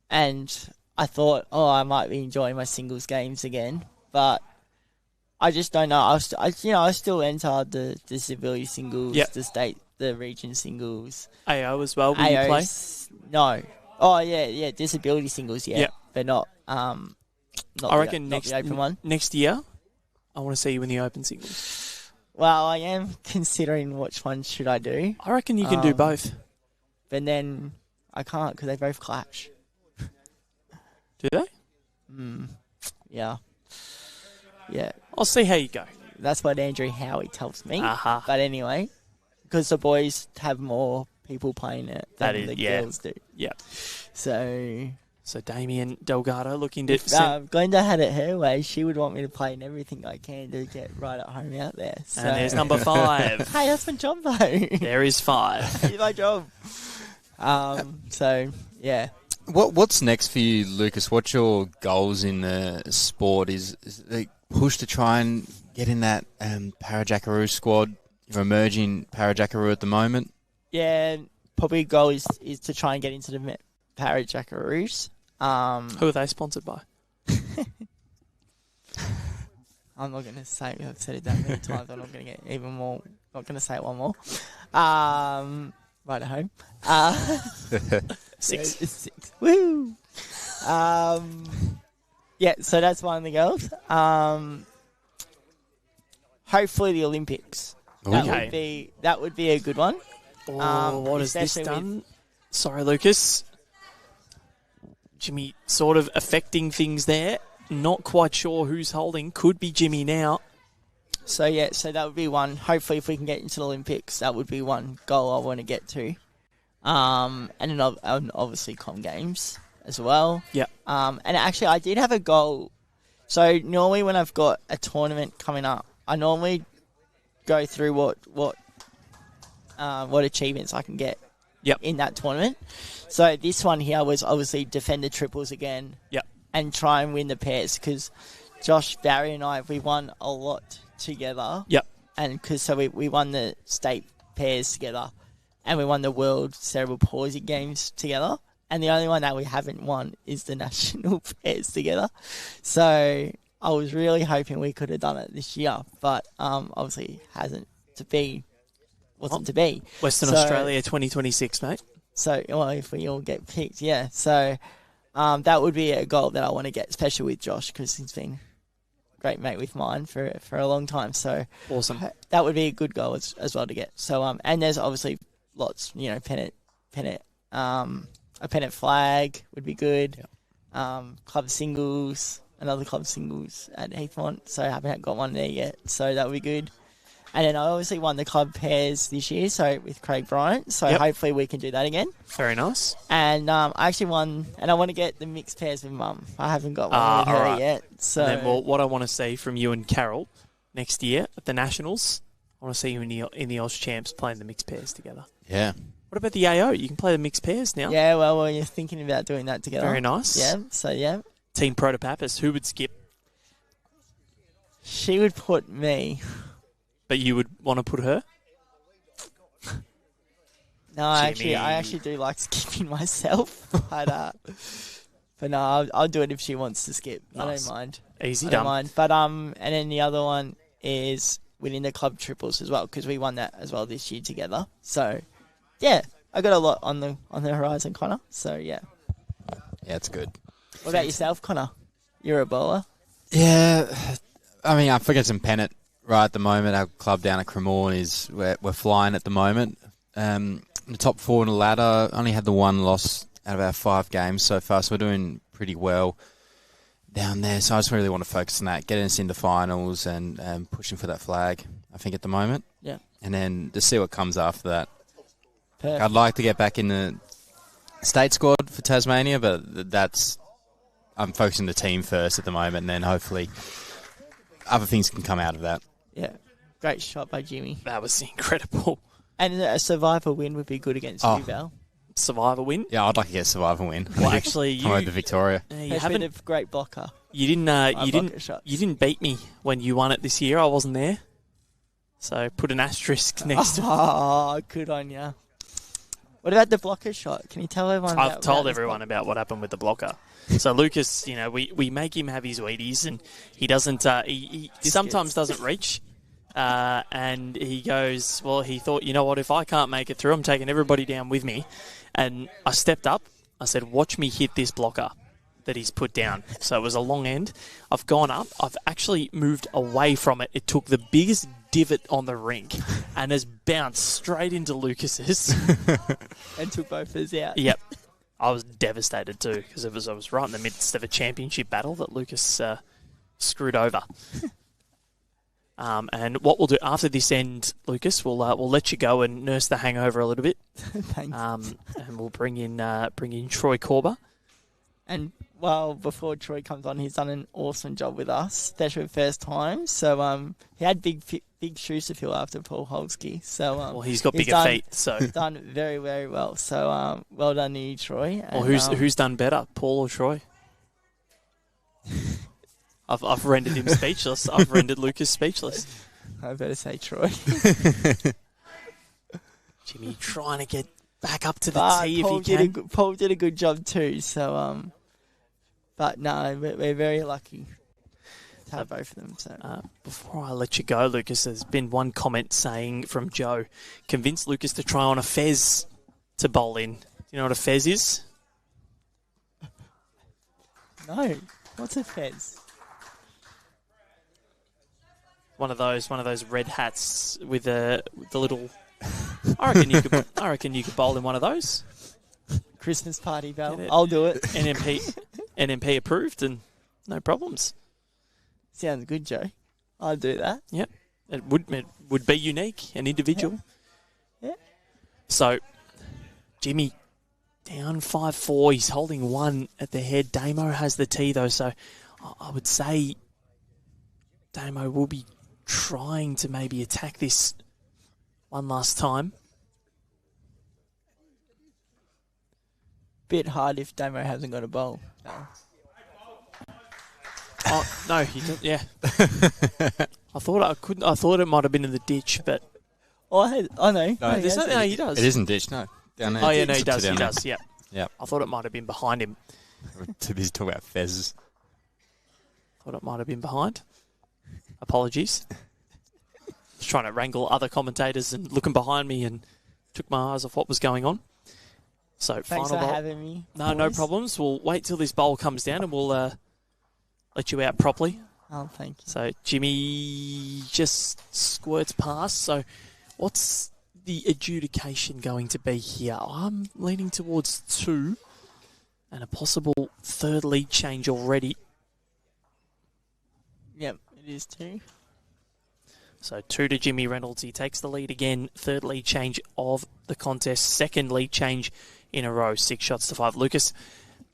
B: And I thought, I might be enjoying my singles games again, but I just don't know. I still entered the disability singles, the region singles.
A: AO as well, will you play?
B: No. Oh, yeah, disability singles,
A: Yep.
B: but not
A: I reckon
B: not the open one.
A: Next year, I want to see you in the open singles.
B: Well, I am considering which one should I do.
A: I reckon you can do both.
B: But then I can't because they both clash.
A: Do they?
B: Yeah. Yeah.
A: I'll see how you go.
B: That's what Andrew Howie tells me.
A: Uh-huh.
B: But anyway, because the boys have more people playing it than the girls do.
A: Yeah.
B: So
A: Damien Delgado looking to...
B: Glenda had it her way. She would want me to play in everything I can to get right at home out there. So.
A: And there's number 5.
B: Hey, that's my job, though.
A: There is 5.
B: It's my job. So, yeah.
C: What's next for you, Lucas? What's your goals in the sport? Is the push to try and get in that Parajackaroo squad? You're emerging Parajackaroo at the moment.
B: Yeah, probably goal is to try and get into the Parajackaroos.
A: Who are they sponsored by?
B: I'm not going to say it. I've said it that many times. I'm not going to get even more. Not going to say it one more. Right at home.
A: 6.
B: 6. Woo! Yeah, so that's one of the goals. Hopefully the Olympics.
A: Okay.
B: That would be a good one.
A: What has this done? Sorry, Lucas. Jimmy sort of affecting things there. Not quite sure who's holding. Could be Jimmy now.
B: So that would be one. Hopefully, if we can get into the Olympics, that would be one goal I want to get to. And then obviously Com Games as well.
A: Yeah.
B: And actually, I did have a goal. So normally when I've got a tournament coming up, I normally go through what achievements I can get in that tournament. So this one here was obviously defend the triples again.
A: Yep.
B: And try and win the pairs because Josh, Barry and I, we won a lot together.
A: Yep.
B: And because we won the state pairs together and we won the World Cerebral Palsy Games together. And the only one that we haven't won is the national pairs together. So I was really hoping we could have done it this year, but obviously wasn't to be.
A: Western Australia 2026, mate.
B: So, well, if we all get picked, yeah. So that would be a goal that I want to get, especially with Josh, because he's been a great mate with mine for a long time. So
A: awesome.
B: That would be a good goal as well to get. So and there's obviously lots, pennant, a pennant flag would be good. Yep. Club singles, another club singles at Heathmont. So I haven't got one there yet. So that would be good. And then I obviously won the club pairs this year, so with Craig Bryant. So hopefully we can do that again.
A: Very nice.
B: And I actually won, and I want to get the mixed pairs with Mum. I haven't got one with her yet. So
A: and then, what I want to see from you and Carol next year at the Nationals, I want to see you in the Oz Champs playing the mixed pairs together.
C: Yeah.
A: What about the AO? You can play the mixed pairs now.
B: Yeah, well, we're thinking about doing that together.
A: Very nice.
B: Yeah, so yeah.
A: Team Protopapas, who would skip?
B: She would put me.
A: But you would want to put her?
B: No, I actually do like skipping myself. But no, I'll do it if she wants to skip.
A: Nice.
B: I don't mind.
A: Easy
B: I
A: done.
B: don't mind. But and then the other one is winning the club triples as well, because we won that as well this year together. So yeah, I got a lot on the horizon, Connor. So yeah.
C: Yeah, it's good.
B: What about yourself, Connor? You're a bowler.
C: Yeah, I mean, I forget some pennant. Right at the moment, our club down at Cremorne we're flying at the moment. The top 4 in the ladder, only had the one loss out of our 5 games so far, so we're doing pretty well down there. So I just really want to focus on that, getting us into finals and pushing for that flag, I think, at the moment.
B: Yeah.
C: And then to see what comes after that.
B: Perfect.
C: I'd like to get back in the state squad for Tasmania, but I'm focusing the team first at the moment, and then hopefully other things can come out of that.
B: Yeah. Great shot by Jimmy.
A: That was incredible.
B: And a survivor win would be good against you, Val.
A: Survivor win?
C: Yeah, I'd like to get a survivor win.
A: Well, actually,
C: come over to Victoria.
A: You
B: He's been a great blocker.
A: You didn't. You didn't beat me when you won it this year. I wasn't there, so put an asterisk next to it.
B: Oh, good on ya. What about the blocker shot? Can you tell everyone?
A: I've told everyone about what happened with the blocker. So Lucas, we make him have his Wheaties, and he doesn't. He sometimes doesn't reach, and he goes. Well, he thought, you know what? If I can't make it through, I'm taking everybody down with me. And I stepped up. I said, "Watch me hit this blocker that he's put down." So it was a long end. I've gone up. I've actually moved away from it. It took the biggest divot on the rink and has bounced straight into Lucas's.
B: And took both of us out.
A: Yep. I was devastated too because I was right in the midst of a championship battle that Lucas screwed over. And what we'll do after this end, Lucas, we'll let you go and nurse the hangover a little bit.
B: Thanks.
A: And we'll bring in Troy Corba.
B: And before Troy comes on, he's done an awesome job with us, especially the first time. So he had big shoes to fill after Paul Holsky. So
A: well, he's got bigger feet. So
B: he's done very, very well. So well done to you, Troy.
A: Well,
B: and,
A: who's done better, Paul or Troy? I've rendered him speechless. I've rendered Lucas speechless.
B: I better say Troy.
A: Jimmy trying to get back up to the tee if he can.
B: Paul did a good job too. So but no, we're very lucky to have both of them. So
A: before I let you go, Lucas, there's been one comment saying from Joe, convince Lucas to try on a fez to bowl in. Do you know what a fez is?
B: No. What's a fez?
A: One of those red hats with the little. I reckon you could bowl in one of those.
B: Christmas party bell. I'll do it.
A: NMP approved and no problems.
B: Sounds good, Joe. I'll do that.
A: Yep. It would be unique and individual.
B: Yeah.
A: So, Jimmy down 5-4. He's holding one at the head. Damo has the tee though, so I would say Damo will be trying to maybe attack this one last time.
B: Bit hard if Damo hasn't got a bowl. No.
A: Oh no, he didn't. Yeah, I thought it might have been in the ditch, but
B: I know.
A: No, he does.
C: It isn't ditch, no. Down there.
A: Oh yeah, no, he does. He does. Yeah.
C: Yeah.
A: I thought it might have been behind him.
C: We're too busy talking about fezzes.
A: Thought it might have been behind. Apologies. Just trying to wrangle other commentators and looking behind me and took my eyes off what was going on. So
B: thanks
A: final
B: for
A: bowl.
B: having me.
A: No problems. We'll wait till this bowl comes down and we'll let you out properly.
B: Oh, thank you.
A: So Jimmy just squirts past. So what's the adjudication going to be here? I'm leaning towards 2 and a possible third lead change already.
B: Yep, it is 2.
A: So 2 to Jimmy Reynolds. He takes the lead again. Third lead change of the contest. Second lead change in a row. 6 shots to 5. Lucas,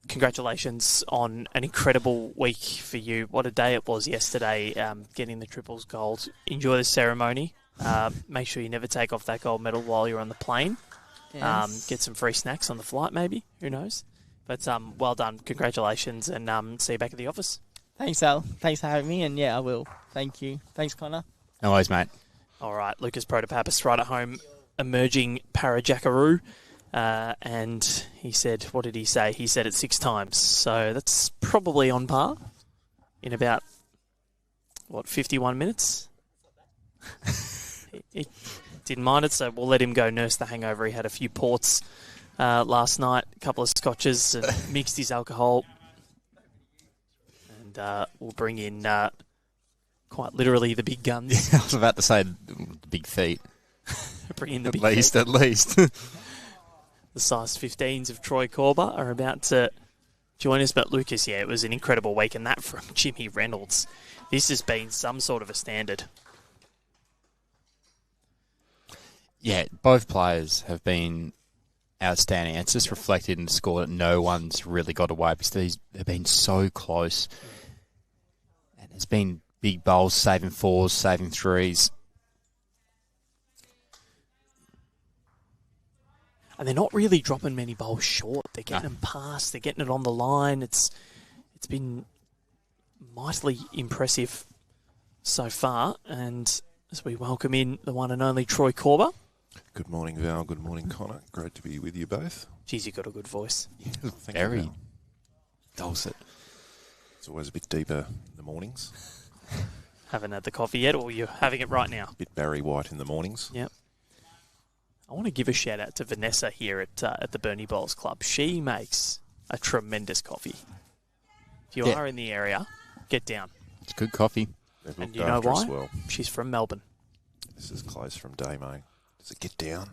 A: congratulations on an incredible week for you. What a day it was yesterday, getting the triples gold. Enjoy the ceremony. Make sure you never take off that gold medal while you're on the plane.
B: Yes.
A: Get some free snacks on the flight, maybe. Who knows? But well done. Congratulations, and see you back at the office.
B: Thanks, Al. Thanks for having me, and yeah, I will. Thank you. Thanks, Connor.
C: No worries, mate.
A: All right, Lucas Protopapas right at home, emerging para-jackaroo. And he said, what did he say? He said it 6 times. So that's probably on par in about, 51 minutes? he didn't mind it, so we'll let him go nurse the hangover. He had a few ports last night, a couple of scotches, and mixed his alcohol. And we'll bring in quite literally the big guns.
C: I was about to say the big feet.
A: Bring in the
C: at
A: big
C: least,
A: feet.
C: At least.
A: The size 15s of Troy Corba are about to join us. But Lucas, yeah, it was an incredible week, and that from Jimmy Reynolds. This has been some sort of a standard.
C: Yeah, both players have been outstanding. It's just reflected in the score that no one's really got away because they've been so close. And there's been big bowls, saving 4s, saving 3s.
A: And they're not really dropping many bowls short. They're getting them past. They're getting it on the line. It's been mightily impressive so far. And as we welcome in the one and only Troy Corba.
E: Good morning, Val. Good morning, Connor. Great to be with you both.
A: Geez, you've got a good voice.
D: Very dulcet.
E: It's always a bit deeper in the mornings.
A: Haven't had the coffee yet, or you're having it right now?
E: A bit Barry White in the mornings.
A: Yep. I want to give a shout out to Vanessa here at the Burnie Bowls Club. She makes a tremendous coffee. If you are in the area, get down.
D: It's good coffee.
E: They've
A: And
E: looked
A: you know
E: after us
A: why?
E: well.
A: She's from Melbourne.
E: This is close from Damo. Does it get down?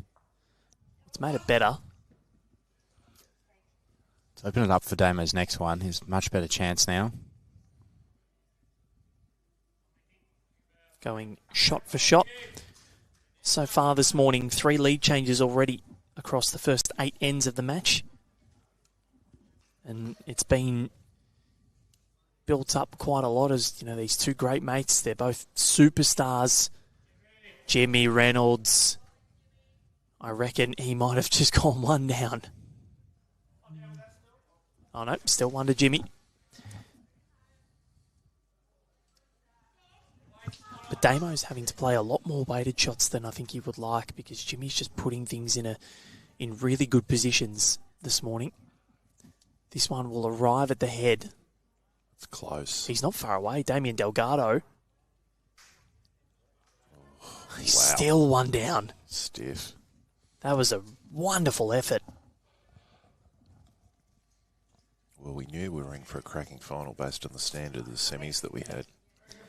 A: It's made it better.
C: Let's open it up for Damo's next one. He's much better chance now.
A: Going shot for shot. So far this morning, 3 lead changes already across the first 8 ends of the match. And it's been built up quite a lot as, you know, these two great mates. They're both superstars. Jimmy Reynolds, I reckon he might have just gone one down. Oh no, still one to Jimmy. But Damo's having to play a lot more weighted shots than I think he would like, because Jimmy's just putting things in really good positions this morning. This one will arrive at the head.
E: It's close.
A: He's not far away. Damien Delgado. He's
E: Wow.
A: still one down.
E: Stiff.
A: That was a wonderful effort.
E: Well, we knew we were in for a cracking final based on the standard of the semis that we had.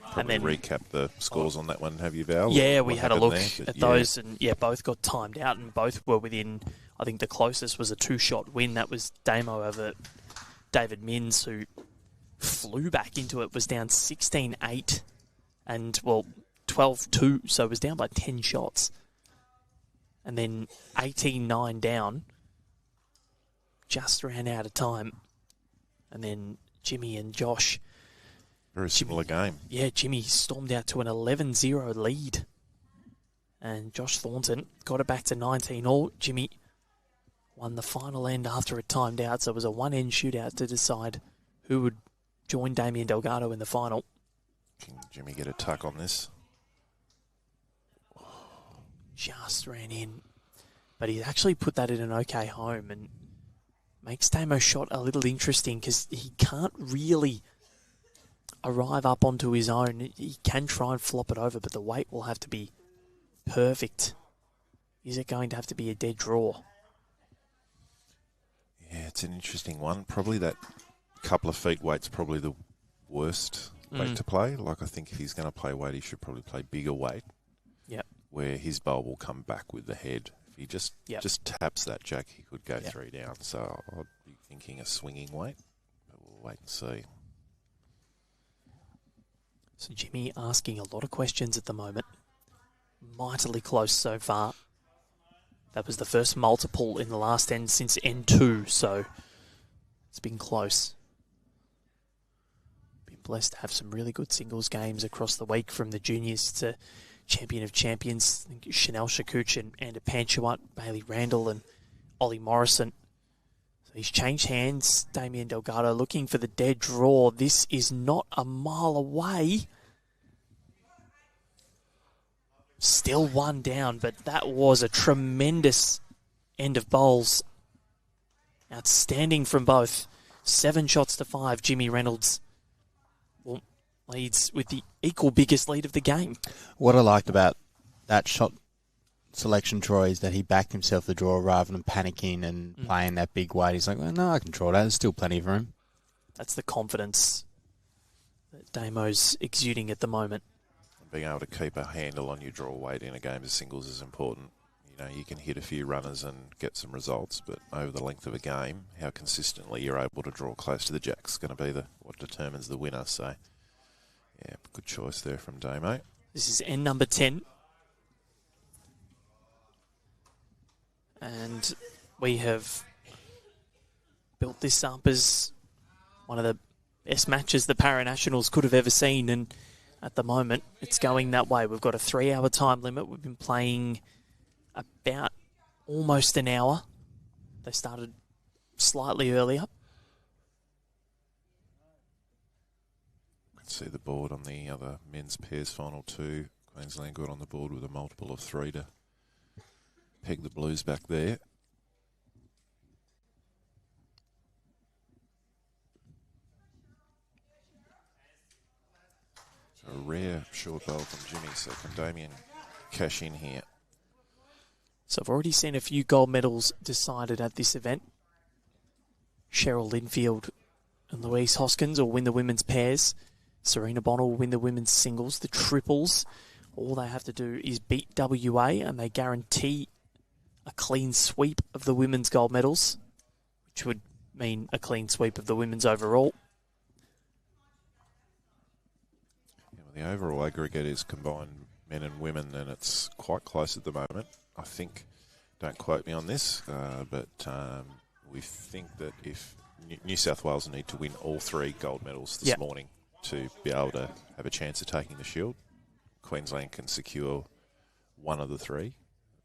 A: And
E: Probably
A: then,
E: recap the scores on that one, have you, Val?
A: yeah,
E: What
A: we had a
E: happened
A: look
E: there? But
A: at
E: yeah,
A: those, and yeah, both got timed out, and both were within. I think the closest was a 2-shot win. That was Damo over David Mins, who flew back into it, was down 16-8, and well, 12-2, so it was down by 10 shots, and then 18-9 down. Just ran out of time, and then Jimmy and Josh.
E: Very similar game.
A: Yeah, Jimmy stormed out to an 11-0 lead. And Josh Thornton got it back to 19-all. Jimmy won the final end after it timed out, so it was a one-end shootout to decide who would join Damien Delgado in the final.
E: Can Jimmy get a tuck on this?
A: Just ran in. But he actually put that in an okay home and makes Damo's shot a little interesting because he can't really arrive up onto his own. He can try and flop it over, but the weight will have to be perfect. Is it going to have to be a dead draw?
E: Yeah, it's an interesting one. Probably that couple of feet weight's probably the worst weight to play. Like, I think if he's going to play weight, he should probably play bigger weight.
A: Yep.
E: Where his bowl will come back with the head. If he just taps that jack, he could go 3 down. So I'd be thinking a swinging weight. But we'll wait and see.
A: So Jimmy asking a lot of questions at the moment. Mightily close so far. That was the first multiple in the last end since N2, so it's been close. Been blessed to have some really good singles games across the week, from the juniors to Champion of Champions, Chanel Shakuch and Ander Panchawat, Bailey Randall and Ollie Morrison. So he's changed hands. Damien Delgado looking for the dead draw. This is not a mile away. Still one down, but that was a tremendous end of bowls. Outstanding from both. 7 shots to 5. Jimmy Reynolds leads with the equal biggest lead of the game.
C: What I liked about that shot selection, Troy, is that he backed himself the draw rather than panicking and playing that big weight. He's like, well, no, I can draw that. There's still plenty of room.
A: That's the confidence that Damo's exuding at the moment.
E: Being able to keep a handle on your draw weight in a game of singles is important. You know, you can hit a few runners and get some results, but over the length of a game, how consistently you're able to draw close to the jack's going to be what determines the winner. So, yeah, good choice there from Damo.
A: This is end number 10. And we have built this up as one of the best matches the Paranationals could have ever seen, and at the moment, it's going that way. We've got a 3-hour time limit. We've been playing about almost an hour. They started slightly earlier.
E: See the board on the other men's pairs final 2. Queensland got on the board with a multiple of 3 to peg the Blues back there. So a rare short bowl from Jimmy. So can Damien cash in here?
A: So I've already seen a few gold medals decided at this event. Cheryl Linfield and Louise Hoskins will win the women's pairs. Serena Bonnell will win the women's singles. The triples, all they have to do is beat WA and they guarantee a clean sweep of the women's gold medals, which would mean a clean sweep of the women's overall.
E: Yeah, well, the overall aggregate is combined men and women, and it's quite close at the moment. I think, don't quote me on this, but we think that if New South Wales need to win all 3 gold medals this morning to be able to have a chance of taking the Shield, Queensland can secure one of the 3.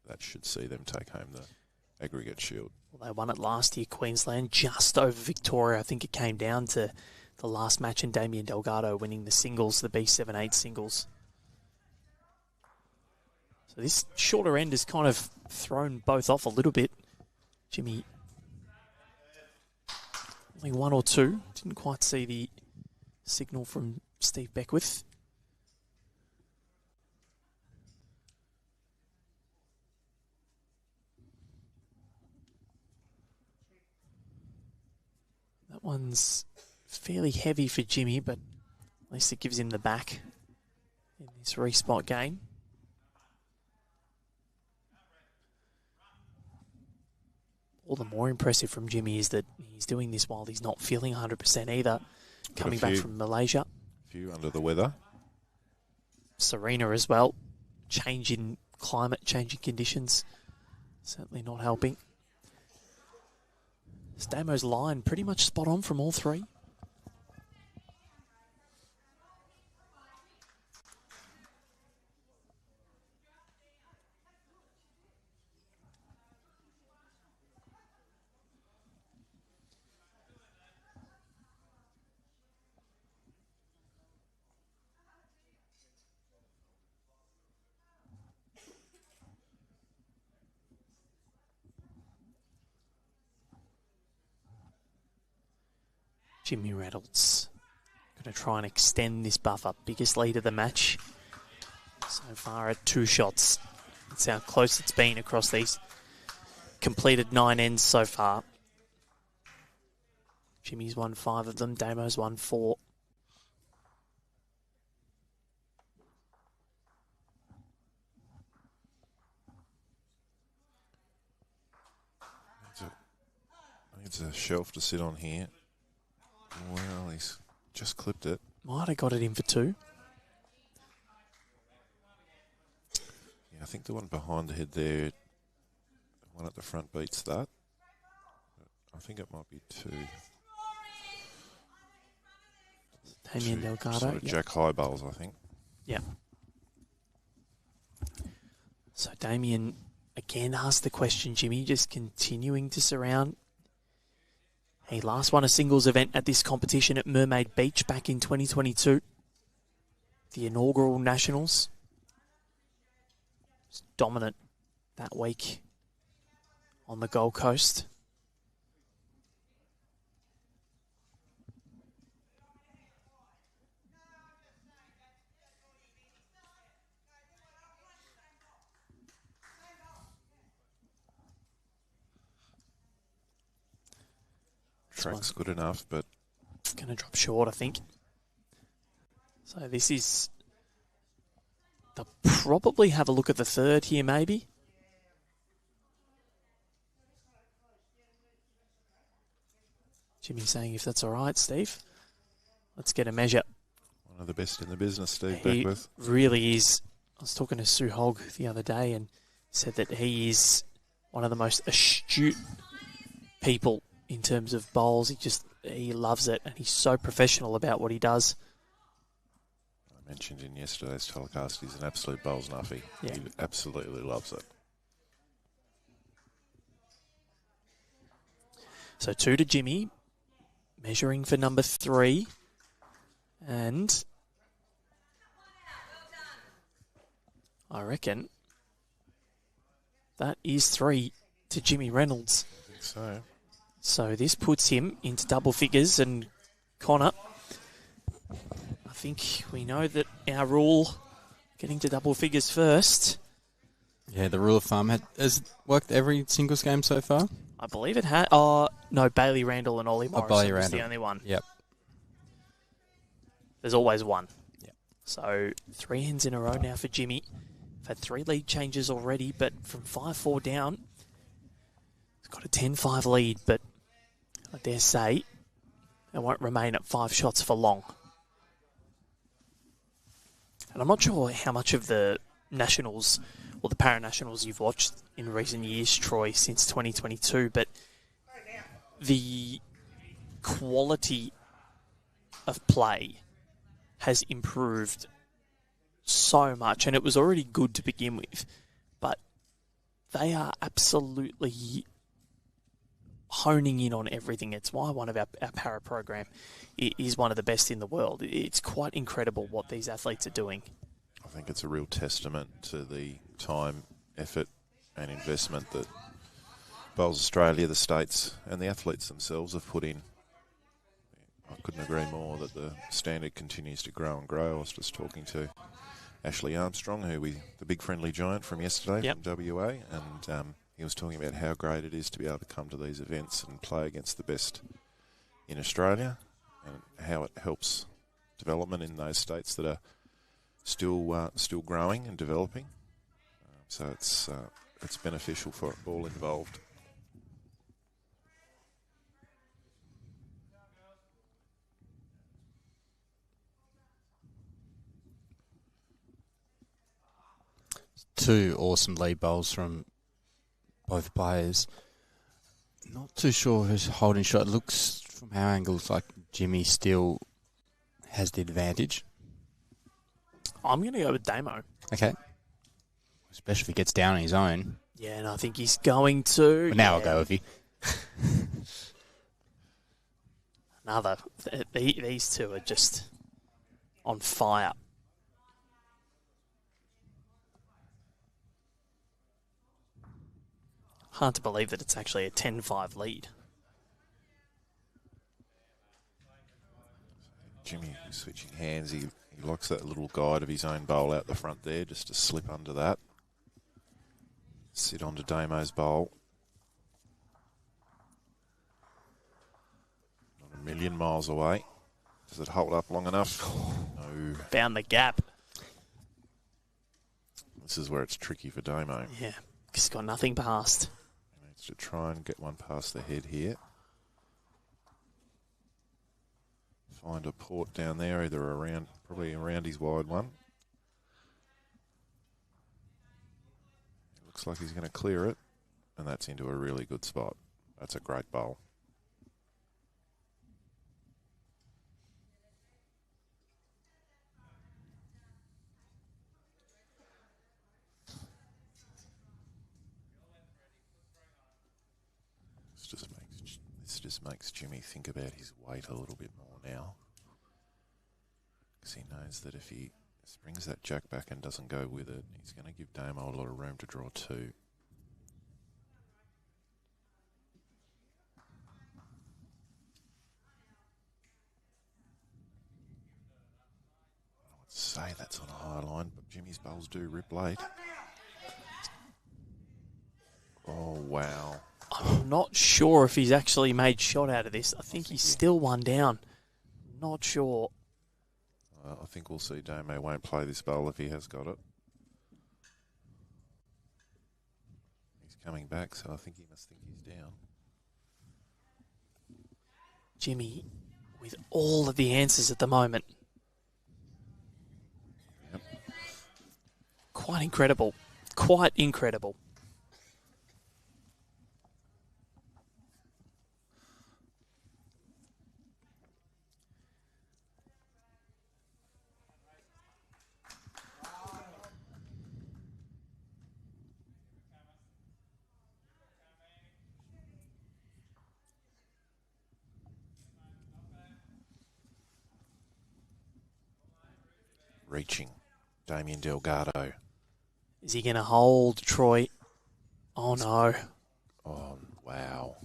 E: That should see them take home the aggregate Shield.
A: Well, they won it last year, Queensland, just over Victoria. I think it came down to the last match and Damien Delgado winning the singles, the B7-8 singles. So this shorter end has kind of thrown both off a little bit. Jimmy, only 1 or 2. Didn't quite see the signal from Steve Beckwith. That one's fairly heavy for Jimmy, but at least it gives him the back in this respot game. All the more impressive from Jimmy is that he's doing this while he's not feeling 100% either. Coming back from Malaysia.
E: A few under the weather.
A: Serena as well. Changing climate, changing conditions. Certainly not helping. Stamo's line pretty much spot on from all 3. Jimmy Reynolds going to try and extend this buffer. Biggest lead of the match so far at 2 shots. That's how close it's been across these completed 9 ends so far. Jimmy's won 5 of them. Damo's won 4.
E: It's a shelf to sit on here. Well, he's just clipped it.
A: Might have got it in for 2.
E: Yeah, I think the one behind the head there, the one at the front beats that. I think it might be 2.
A: Damien Delgado.
E: Sort of Jack High bowls, I think.
A: Yeah. So Damien again asked the question, Jimmy, just continuing to surround. He last won a singles event at this competition at Mermaid Beach back in 2022. The inaugural Nationals. Was dominant that week on the Gold Coast.
E: Track's good enough, but
A: going to drop short, I think. So this is... They'll probably have a look at the 3rd here, maybe. Jimmy saying if that's all right, Steve. Let's get a measure.
E: One of the best in the business, Steve
A: He
E: Beckwith.
A: really is. I was talking to Sue Hogg the other day and said that he is one of the most astute people in terms of bowls. He loves it, and he's so professional about what he does.
E: I mentioned in yesterday's telecast, he's an absolute bowls nuffy.
A: Yeah.
E: He absolutely loves it.
A: So 2 to Jimmy, measuring for number 3, and I reckon that is 3 to Jimmy Reynolds.
E: I think so.
A: So this puts him into double figures, and Connor, I think we know that our rule, getting to double figures first.
D: Yeah, the rule of thumb has it worked every singles game so far.
A: I believe it had. Oh, no, Bailey Randall and Ollie Morrison
D: Bailey
A: was
D: Randall.
A: the only one.
D: Yep.
A: There's always one.
D: Yep.
A: So 3 ends in a row now for Jimmy. We've had 3 lead changes already, but from 5-4 down, he's got a 10-5 lead, but I dare say it won't remain at 5 shots for long. And I'm not sure how much of the Nationals or the Para-Nationals you've watched in recent years, Troy, since 2022, but the quality of play has improved so much, and it was already good to begin with, but they are absolutely honing in on everything. It's why one of our para program is one of the best in the world. It's quite incredible what these athletes are doing.
E: I think it's a real testament to the time, effort and investment that Bowls Australia, the states and the athletes themselves have put in. I couldn't agree more that the standard continues to grow and grow. I was just talking to Ashley Armstrong, the big friendly giant from yesterday from WA, and he was talking about how great it is to be able to come to these events and play against the best in Australia, and how it helps development in those states that are still growing and developing. So it's beneficial for all involved.
D: Two awesome lead bowls from both players. Not too sure who's holding shot. Looks from our angles like Jimmy still has the advantage.
A: I'm going to go with Damo.
D: Okay. Especially if he gets down on his own.
A: Yeah, and I think he's going to.
D: But now I'll go with you.
A: Another. These two are just on fire. Hard to believe that it's actually a 10-5 lead.
E: Jimmy switching hands. He likes that little guide of his own bowl out the front there, just to slip under that. Sit onto Damo's bowl. Not a million miles away. Does it hold up long enough? No.
A: Found the gap.
E: This is where it's tricky for Damo.
A: Yeah, he's got nothing past.
E: He needs to try and get one past the head here. Find a port down there, either around, probably around his wide one. Looks like he's going to clear it, and that's into a really good spot. That's a great bowl. This just makes Jimmy think about his weight a little bit more now, because he knows that if he springs that jack back and doesn't go with it, he's going to give Damo a lot of room to draw 2. I would say that's on a high line, but Jimmy's bowls do rip late. Oh, wow.
A: I'm not sure if he's actually made shot out of this. I think he's still one down. Not sure.
E: I think we'll see Damo won't play this bowl if he has got it. He's coming back, so I think he must think he's down.
A: Jimmy with all of the answers at the moment.
E: Yep.
A: Quite incredible. Quite incredible.
E: Reaching, Damien Delgado.
A: Is he going to hold Troy? Oh, no.
E: Oh, wow.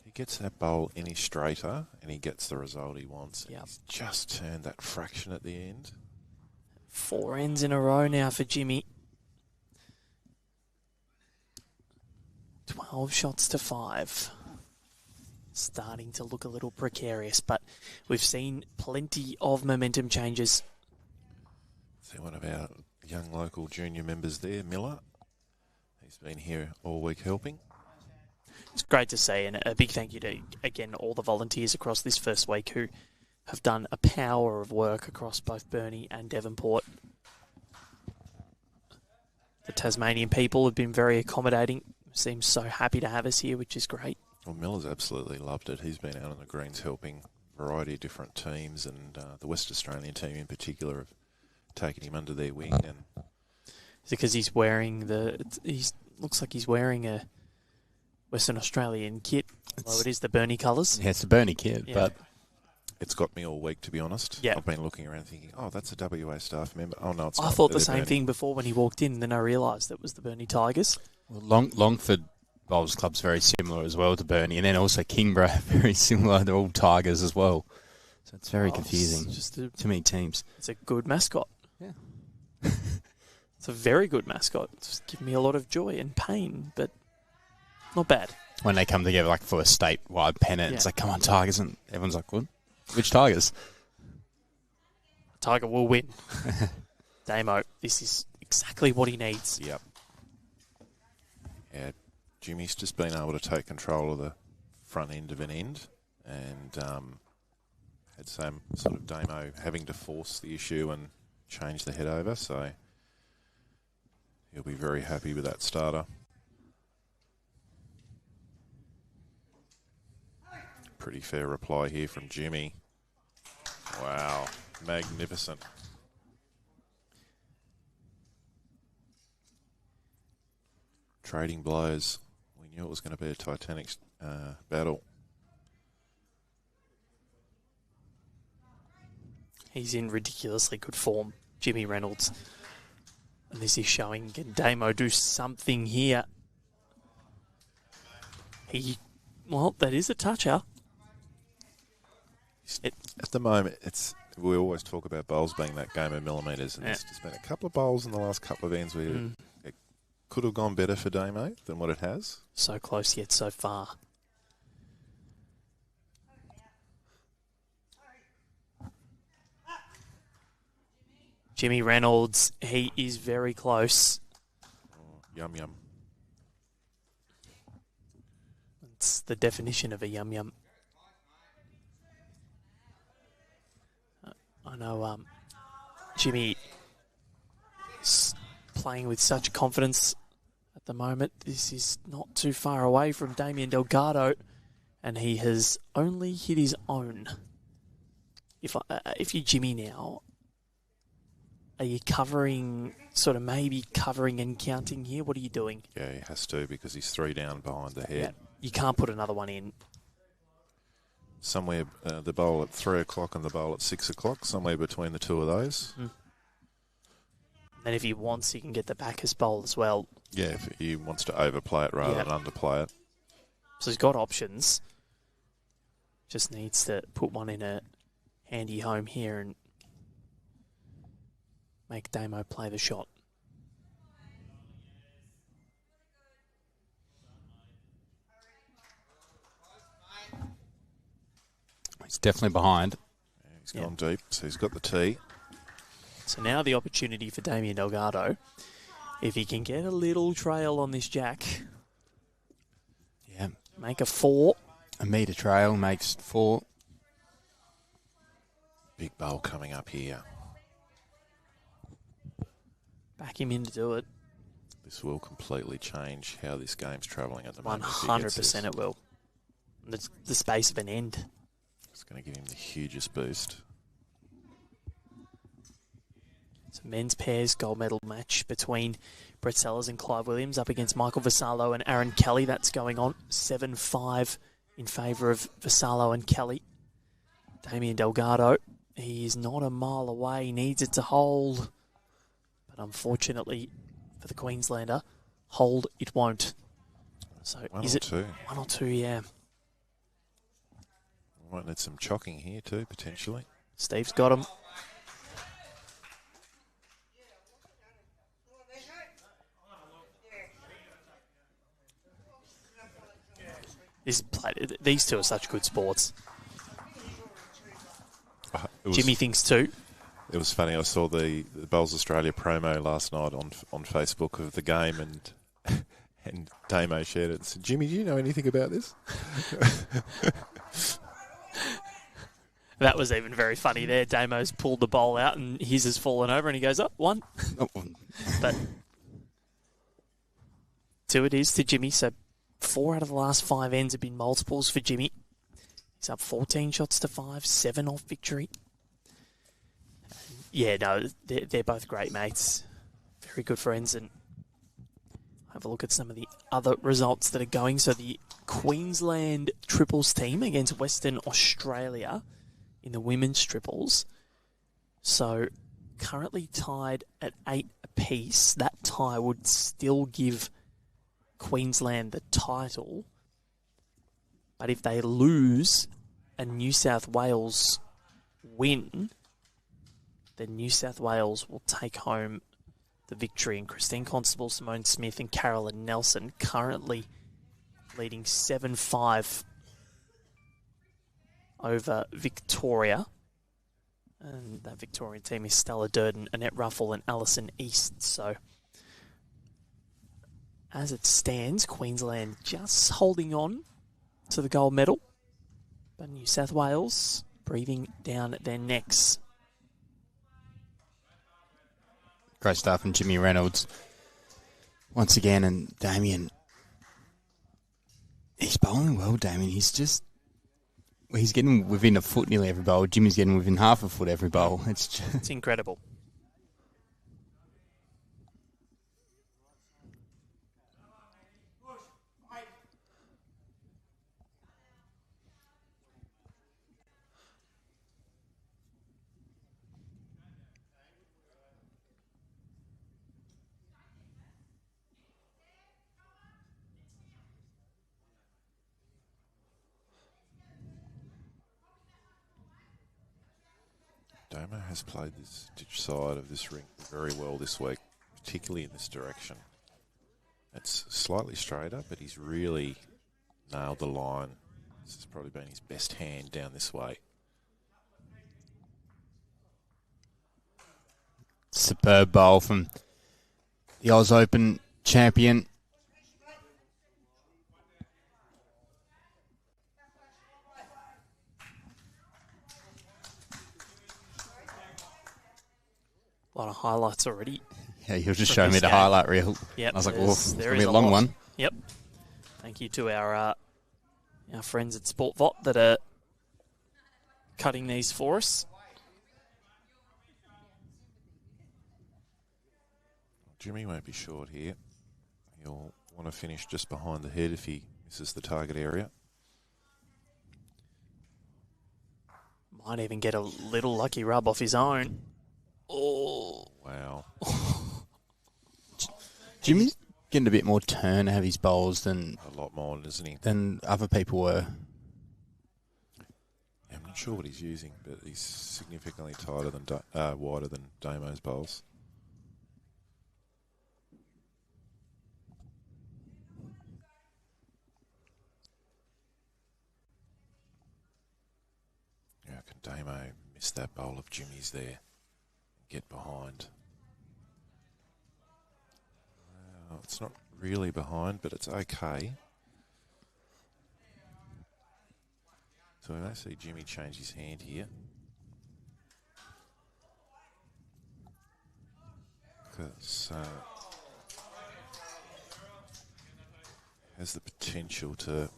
E: He gets that bowl any straighter and he gets the result he wants.
A: Yep.
E: He's just turned that fraction at the end.
A: 4 ends in a row now for Jimmy. 12 shots to 5. Starting to look a little precarious, but we've seen plenty of momentum changes.
E: See one of our young local junior members there, Miller. He's been here all week helping.
A: It's great to see, and a big thank you to, again, all the volunteers across this first week who have done a power of work across both Burnie and Devonport. The Tasmanian people have been very accommodating. Seems so happy to have us here, which is great.
E: Well, Miller's absolutely loved it. He's been out on the greens helping a variety of different teams, and the West Australian team in particular have taken him under their wing. And
A: Is it because he's wearing looks like he's wearing a Western Australian kit, although it is the Burnie colours.
C: Yeah, it's a Burnie kit,
A: Yeah.
C: but
E: it's got me all week, to be honest.
A: Yeah.
E: I've been looking around thinking, oh, that's a WA staff member. Oh, no, it's not.
A: I thought the
E: They're
A: same
E: Burnie.
A: thing before when he walked in, and then I realised it was the Burnie Tigers.
C: well, Longford Bowls Club's very similar as well to Burnie, and then also Kingborough, very similar. They're all Tigers as well. So it's very confusing.
A: It's just
C: Too many teams.
A: it's a good mascot.
C: Yeah.
A: It's a very good mascot. It's given me a lot of joy and pain, but not bad.
C: When they come together like for a statewide pennant, it's
A: Yeah.
C: like, come on, Tigers, and everyone's like, what? Which Tigers?
A: Tiger will win. Damo, this is exactly what he needs.
E: Yep. Yeah, Jimmy's just been able to take control of the front end of an end, and had some sort of Damo having to force the issue and change the head over, so he'll be very happy with that starter. Pretty fair reply here from Jimmy. Wow, magnificent. Trading blows. We knew it was going to be a titanic battle.
A: He's in ridiculously good form, Jimmy Reynolds. And this is showing, can Damo do something here? Well, that is a toucher.
E: At the moment, we always talk about bowls being that game of millimetres, and
A: Yeah.
E: there's just been a couple of bowls in the last couple of ends where it could have gone better for Damo than what it has.
A: So close yet so far. Jimmy Reynolds, he is very close.
E: Oh, yum yum.
A: It's the definition of a yum yum. I know Jimmy is playing with such confidence at the moment. This is not too far away from Damien Delgado, and he has only hit his own. If you're Jimmy now, are you covering, sort of maybe covering and counting here? What are you doing?
E: Yeah, he has to because he's 3 down behind the head.
A: You can't put another one in.
E: Somewhere the bowl at 3 o'clock and the bowl at 6 o'clock, somewhere between the two of those.
A: And if he wants, he can get the backers bowl as well.
E: Yeah, if he wants to overplay it rather than underplay it.
A: So he's got options. Just needs to put one in a handy home here and make Damo play the shot.
C: He's definitely behind.
E: Yeah, he's gone deep, so he's got the tee.
A: So now the opportunity for Damien Delgado. If he can get a little trail on this jack,
C: Yeah.
A: make a 4.
C: A metre trail makes 4.
E: Big bowl coming up here.
A: Back him in to do it.
E: This will completely change how this game's travelling at the moment. if he gets this.
A: 100% it will. It's the space of an end.
E: It's going to give him the hugest boost.
A: It's a men's pairs gold medal match between Brett Sellers and Clive Williams up against Michael Vassallo and Aaron Kelly. That's going on 7-5 in favour of Vassallo and Kelly. Damien Delgado He is not a mile away. He needs it to hold. But unfortunately for the Queenslander, hold it won't. So
E: One
A: is
E: or
A: it
E: two.
A: 1 or 2? Yeah.
E: We might need some chocking here too, potentially.
A: Steve's got him. These two are such good sports. Jimmy thinks too.
E: It was funny. I saw the Bowls Australia promo last night on Facebook of the game, and Damo shared it and said, "Jimmy, do you know anything about this?"
A: That was even very funny there. Damo's pulled the bowl out and his has fallen over and he goes, oh, 1. But 2 it is to Jimmy. So 4 out of the last 5 ends have been multiples for Jimmy. He's up 14 shots to 5, 7 off victory. Yeah, no, they're both great mates. Very good friends. And have a look at some of the other results that are going. So the Queensland triples team against Western Australia in the women's triples. So currently tied at 8 apiece. That tie would still give Queensland the title. But if they lose and New South Wales win, then New South Wales will take home the victory. And Christine Constable, Simone Smith and Carolyn Nelson currently leading 7-5 over Victoria. And that Victorian team is Stella Durden, Annette Ruffle and Alison East. So as it stands, Queensland just holding on to the gold medal. But New South Wales breathing down their necks.
C: Great stuff from Jimmy Reynolds once again, and Damien. He's bowling well, Damien. He's getting within a foot nearly every bowl. Jimmy's getting within half a foot every bowl.
A: It's incredible.
E: Damo has played this ditch side of this rink very well this week, particularly in this direction. It's slightly straighter, but he's really nailed the line. This has probably been his best hand down this way.
C: Superb bowl from the Oz Open champion.
A: A lot of highlights already.
C: Yeah, he was just showing me the highlight reel.
A: Yep,
C: I was like, oh, it's
A: there
C: going to
A: is
C: be a long
A: lot.
C: one.
A: Yep. Thank you to our friends at SportVot that are cutting these for us.
E: Jimmy won't be short here. He'll want to finish just behind the head if he misses the target area.
A: Might even get a little lucky rub off his own. Oh.
E: Wow.
C: Jimmy's getting a bit more turn out of his bowls than
E: A lot more, isn't he?
C: other people were.
E: Yeah, I'm not sure what he's using, but he's significantly tighter than wider than Damo's bowls. Yeah, can Damo miss that bowl of Jimmy's there? Get behind. Well, it's not really behind, but it's okay. So we may see Jimmy change his hand here. Because has the potential to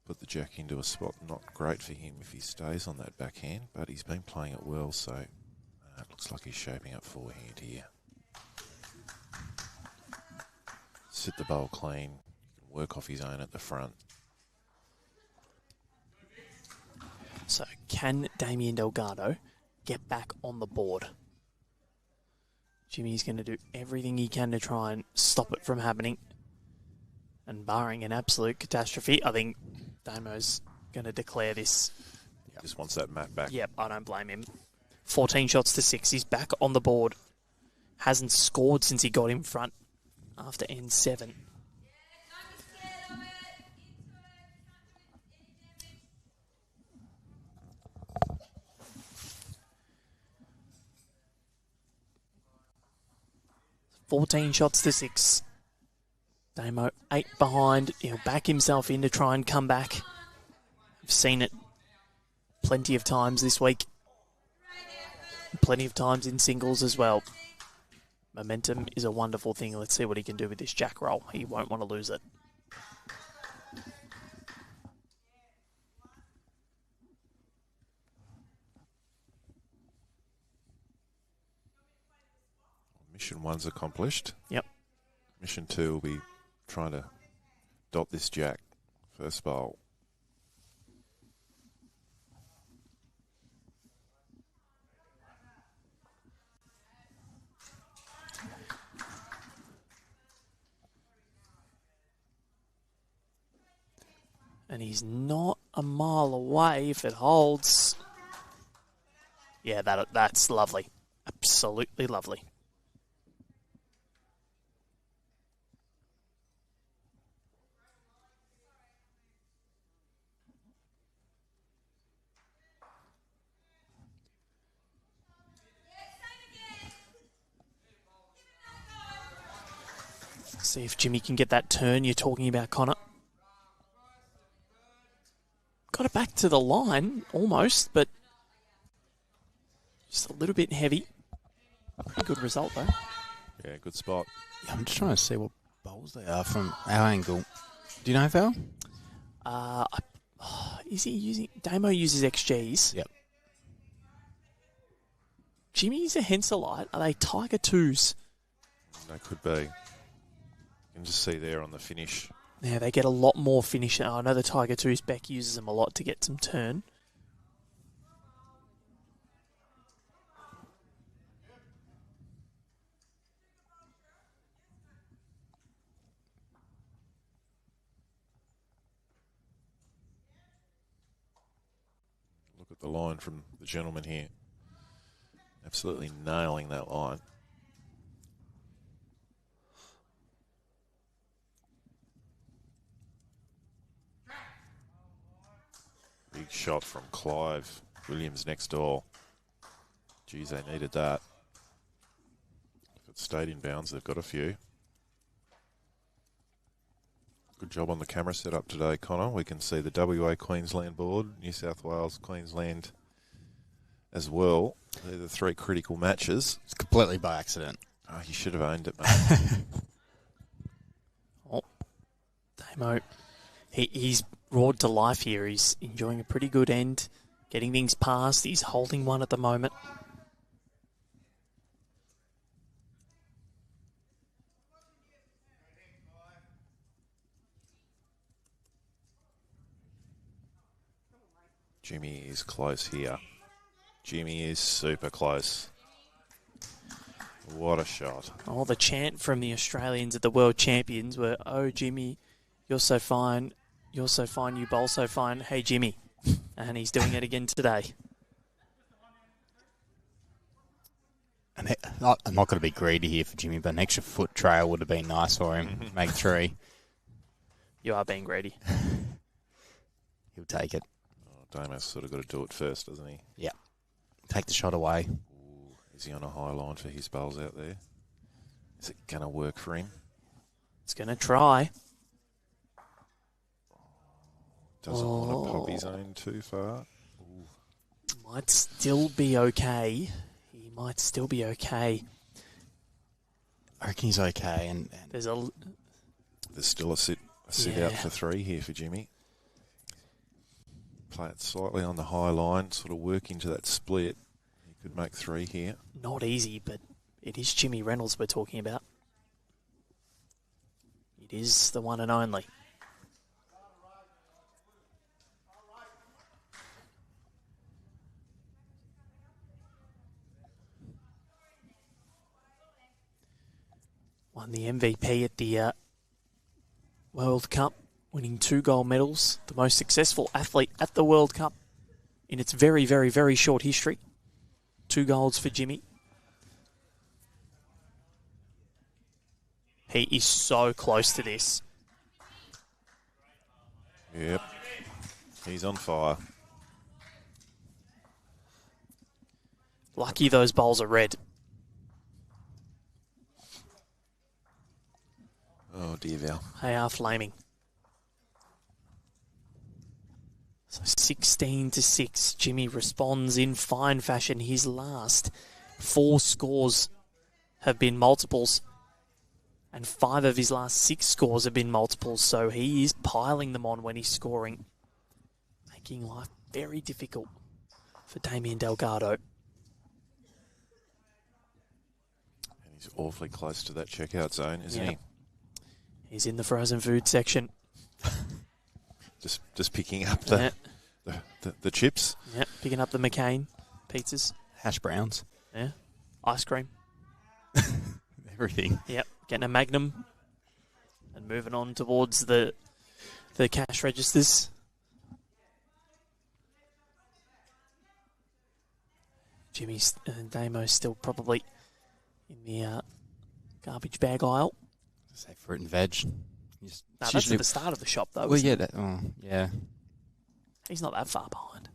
E: put the jack into a spot not great for him if he stays on that backhand, but he's been playing it well, so it looks like he's shaping up forehand here. Sit the bowl clean, he can work off his own at the front.
A: So can Damien Delgado get back on the board? Jimmy's going to do everything he can to try and stop it from happening. And barring an absolute catastrophe, I think Damo's going to declare this.
E: He just wants that mat back.
A: Yep, I don't blame him. 14 shots to 6. He's back on the board. Hasn't scored since he got in front after N7. $14 shots to 6. Damo 8 behind. He'll back himself in to try and come back. I've seen it plenty of times this week. Plenty of times in singles as well. Momentum is a wonderful thing. Let's see what he can do with this jack roll. He won't want to lose it.
E: Mission 1's accomplished.
A: Yep.
E: Mission 2 will be trying to dot this jack. First bowl.
A: And he's not a mile away if it holds. Yeah, that's lovely. Absolutely lovely. See if Jimmy can get that turn you're talking about, Connor. Got it back to the line, almost, but just a little bit heavy. Pretty good result, though.
E: Yeah, good spot.
D: Yeah, I'm just trying to see what bowls they are from our angle. Do you know, Val?
A: Is he using... Damo uses XGs.
D: Yep.
A: Jimmy's a Henselite. Are they Tiger 2s?
E: That could be. You can just see there on the finish.
A: Yeah, they get a lot more finish. I know the Tiger 2s, Beck uses them a lot to get some turn.
E: Look at the line from the gentleman here. Absolutely nailing that line. Big shot from Clive Williams next door. Geez, they needed that. If it stayed in bounds, they've got a few. Good job on the camera setup today, Connor. We can see the WA Queensland board, New South Wales Queensland as well. They're the 3 critical matches.
D: It's completely by accident.
E: Oh, you should have owned it, mate.
A: Oh, Damo. He's roared to life here. He's enjoying a pretty good end, getting things past. He's holding one at the moment.
E: Jimmy is close here. Jimmy is super close. What a shot.
A: Oh, the chant from the Australians at the World Champions were, "Oh, Jimmy, you're so fine. You're so fine. You bowl so fine. Hey, Jimmy." And he's doing it again today.
D: And I'm not going to be greedy here for Jimmy, but an extra foot trail would have been nice for him. Make 3.
A: You are being greedy.
D: He'll take it.
E: Oh, Damo's sort of got to do it first, doesn't he?
D: Yeah. Take the shot away.
E: Ooh, is he on a high line for his bowls out there? Is it going to work for him?
A: It's going to try.
E: Doesn't want to pop his own too far. Ooh.
A: Might still be okay. He might still be okay.
D: I reckon he's okay. And
A: There's
E: still a sit out for 3 here for Jimmy. Play it slightly on the high line, sort of work into that split. He could make 3 here.
A: not easy, but it is Jimmy Reynolds we're talking about. It is the one and only. Won the MVP at the World Cup, winning 2 gold medals. The most successful athlete at the World Cup in its very, very, very short history. 2 golds for Jimmy. He is so close to this.
E: Yep. He's on fire.
A: Lucky those bowls are red.
E: Oh, dear, Val.
A: They are flaming. So 16-6. Jimmy responds in fine fashion. His last 4 scores have been multiples, and 5 of his last 6 scores have been multiples, so he is piling them on when he's scoring, making life very difficult for Damien Delgado.
E: And he's awfully close to that checkout zone, isn't he?
A: He's in the frozen food section.
E: Just picking up the chips.
A: Yeah, picking up the McCain pizzas.
D: Hash browns.
A: Yeah, ice cream.
D: Everything.
A: Yep, getting a Magnum and moving on towards the cash registers. Jimmy's and Damo's still probably in the garbage bag aisle.
D: Say fruit and veg.
A: No, that's at the start of the shop, though.
D: Well,
A: isn't
D: yeah,
A: it?
D: yeah.
A: He's not that far behind.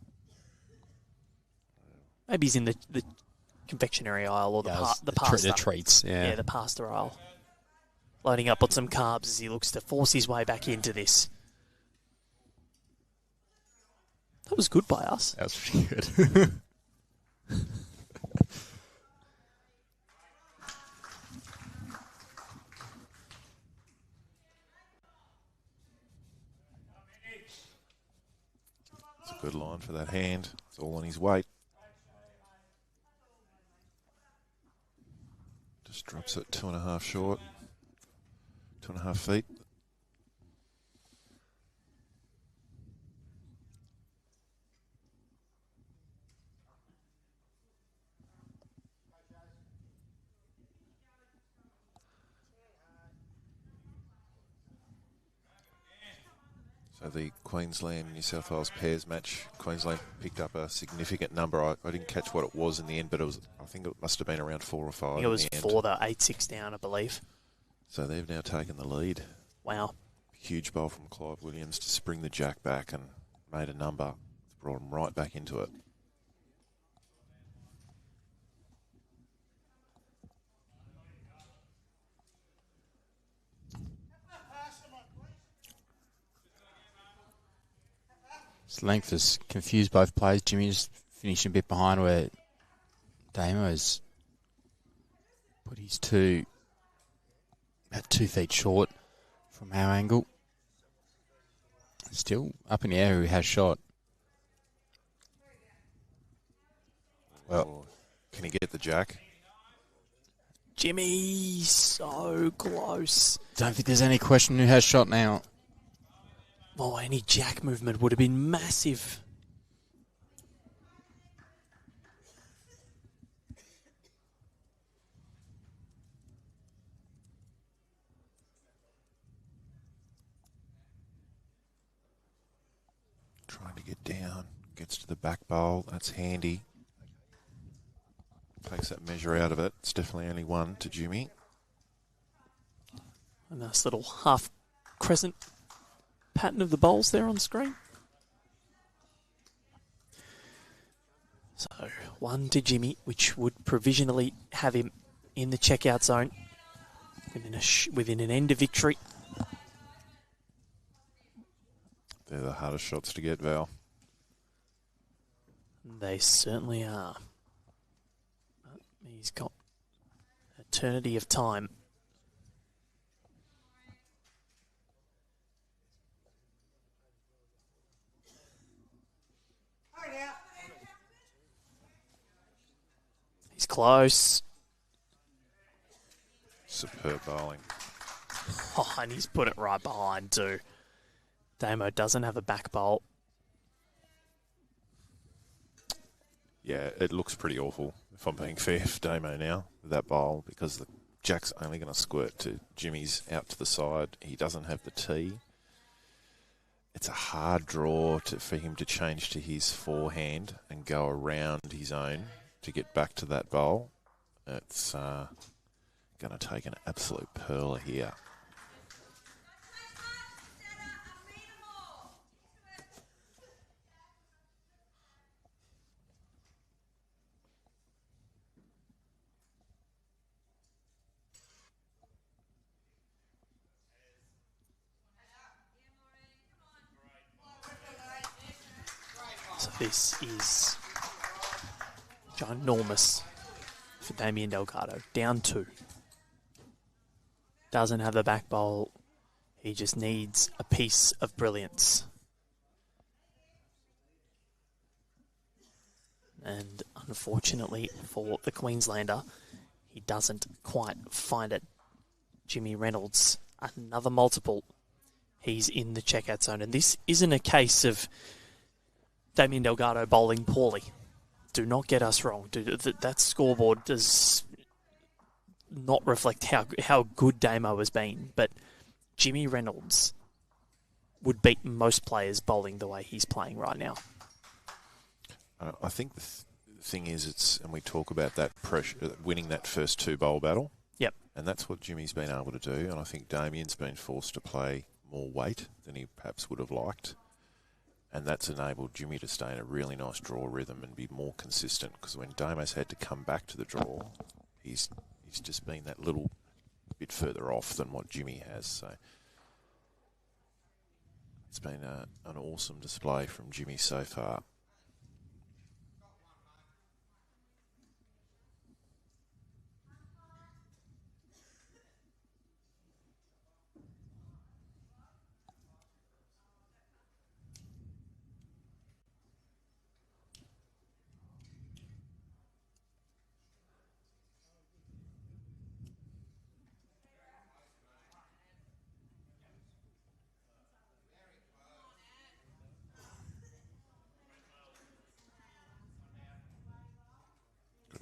A: Maybe he's in the confectionery aisle or the pasta.
D: The treats, yeah.
A: Yeah, the pasta aisle. Loading up on some carbs as he looks to force his way back into this. That was good by us.
D: That was pretty good.
E: It's a good line for that hand. It's all on his weight. Just drops it 2.5 short. 2.5 feet. So the Queensland-New South Wales pairs match, Queensland picked up a significant number. I didn't catch what it was in the end, but I think it must have been around 4 or 5.
A: I think it was 4, though, 8-6 down, I believe.
E: So they've now taken the lead.
A: Wow.
E: Huge bowl from Clive Williams to spring the jack back and made a number. Brought him right back into it.
D: His length has confused both players. Jimmy's finishing a bit behind where Damo's put his about 2 feet short from our angle. Still up in the air who has shot.
E: Well, can he get the jack?
A: Jimmy, so close.
D: Don't think there's any question who has shot now.
A: Oh, any jack movement would have been massive.
E: Trying to get down. Gets to the back bowl. That's handy. Takes that measure out of it. It's definitely only 1 to Jimmy.
A: A nice little half crescent pattern of the bowls there on screen. So 1 to Jimmy, which would provisionally have him in the checkout zone within an end of victory.
E: They're the hardest shots to get, Val.
A: They certainly are. But he's got an eternity of time. He's close.
E: Superb bowling.
A: Oh, and he's put it right behind too. Damo doesn't have a back bowl.
E: Yeah, it looks pretty awful, if I'm being fair for Damo now, with that bowl, because the Jack's only going to squirt to Jimmy's out to the side. He doesn't have the tee. It's a hard draw for him to change to his forehand and go around his own to get back to that bowl. It's going to take an absolute pearler here.
A: So this is ginormous for Damien Delgado. Down 2. Doesn't have the back bowl. He just needs a piece of brilliance. And unfortunately for the Queenslander, he doesn't quite find it. Jimmy Reynolds, another multiple. He's in the checkout zone. And this isn't a case of Damien Delgado bowling poorly. Do not get us wrong. That scoreboard does not reflect how good Damo has been. But Jimmy Reynolds would beat most players bowling the way he's playing right now.
E: I think the thing is, and we talk about that pressure, winning that first 2 bowl battle.
A: Yep.
E: And that's what Jimmy's been able to do. And I think Damien's been forced to play more weight than he perhaps would have liked. And that's enabled Jimmy to stay in a really nice draw rhythm and be more consistent. Because when Damo's had to come back to the draw, he's just been that little bit further off than what Jimmy has. So it's been an awesome display from Jimmy so far.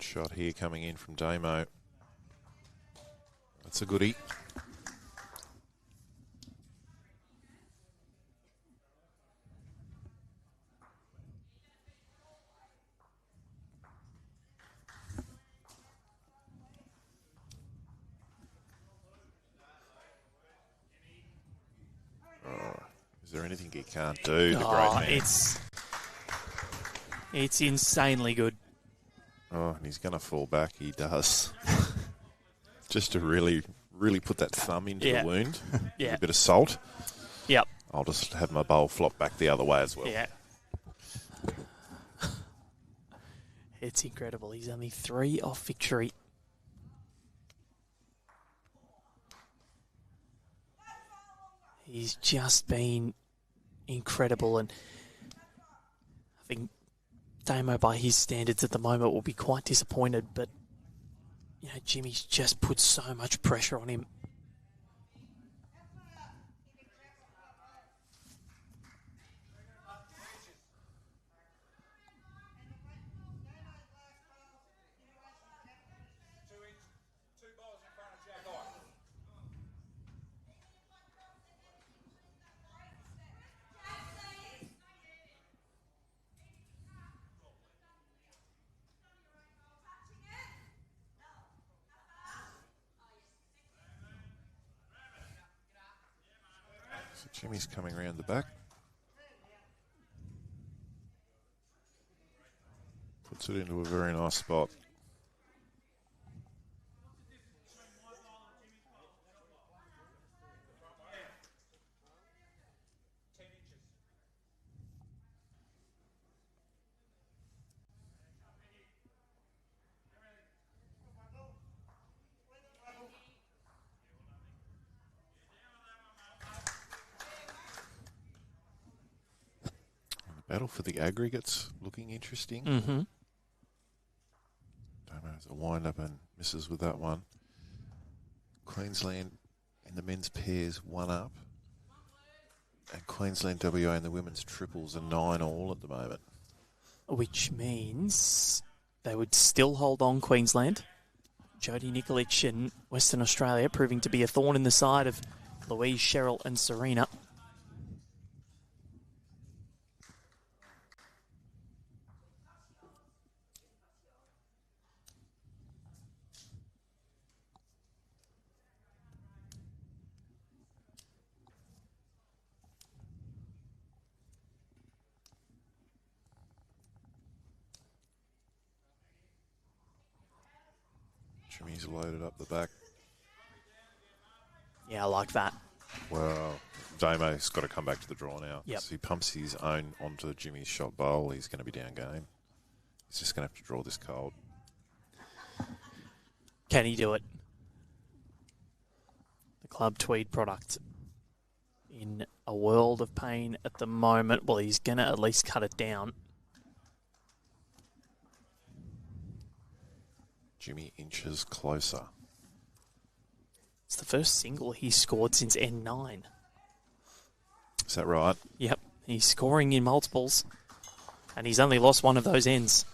E: Shot here coming in from Damo. That's a goodie. Is there anything he can't do? The great man.
A: It's insanely good.
E: Oh, and he's going to fall back. He does. Just to really, really put that thumb into the wound.
A: Yeah.
E: A bit of salt.
A: Yep.
E: I'll just have my bowl flop back the other way as well.
A: Yeah. It's incredible. He's only 3 off victory. He's just been incredible, and I think Damo, by his standards at the moment, will be quite disappointed, but Jimmy's just put so much pressure on him.
E: So Jimmy's coming around the back. Puts it into a very nice spot. Battle for the aggregates looking interesting.
A: Mm-hmm.
E: Damo has a wind up and misses with that one. Queensland in the men's pairs 1 up. And Queensland WA in the women's triples are 9-all at the moment.
A: Which means they would still hold on, Queensland, Jodie Nikolic in Western Australia proving to be a thorn in the side of Louise, Cheryl and Serena.
E: Jimmy's loaded up the back.
A: Yeah, I like that.
E: Well, Damo's got to come back to the draw now.
A: Yep.
E: If he pumps his own onto Jimmy's shot bowl, he's going to be down game. He's just going to have to draw this cold.
A: Can he do it? The Club Tweed product in a world of pain at the moment. Well, he's going to at least cut it down.
E: Jimmy inches closer.
A: It's the first single he's scored since N9.
E: Is that right?
A: Yep, he's scoring in multiples, and he's only lost one of those ends.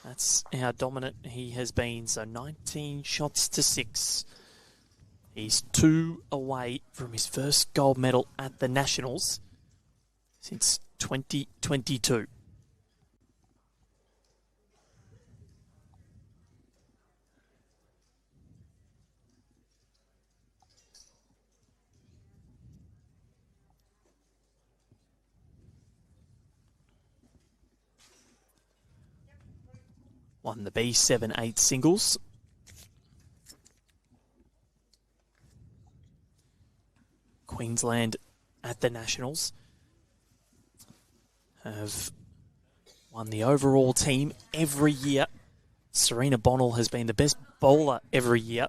A: That's how dominant he has been. So 19 shots to 6. He's 2 away from his first gold medal at the Nationals since 2022. Won the B7-8 singles. Queensland at the Nationals have won the overall team every year. Serena Bonnell has been the best bowler every year.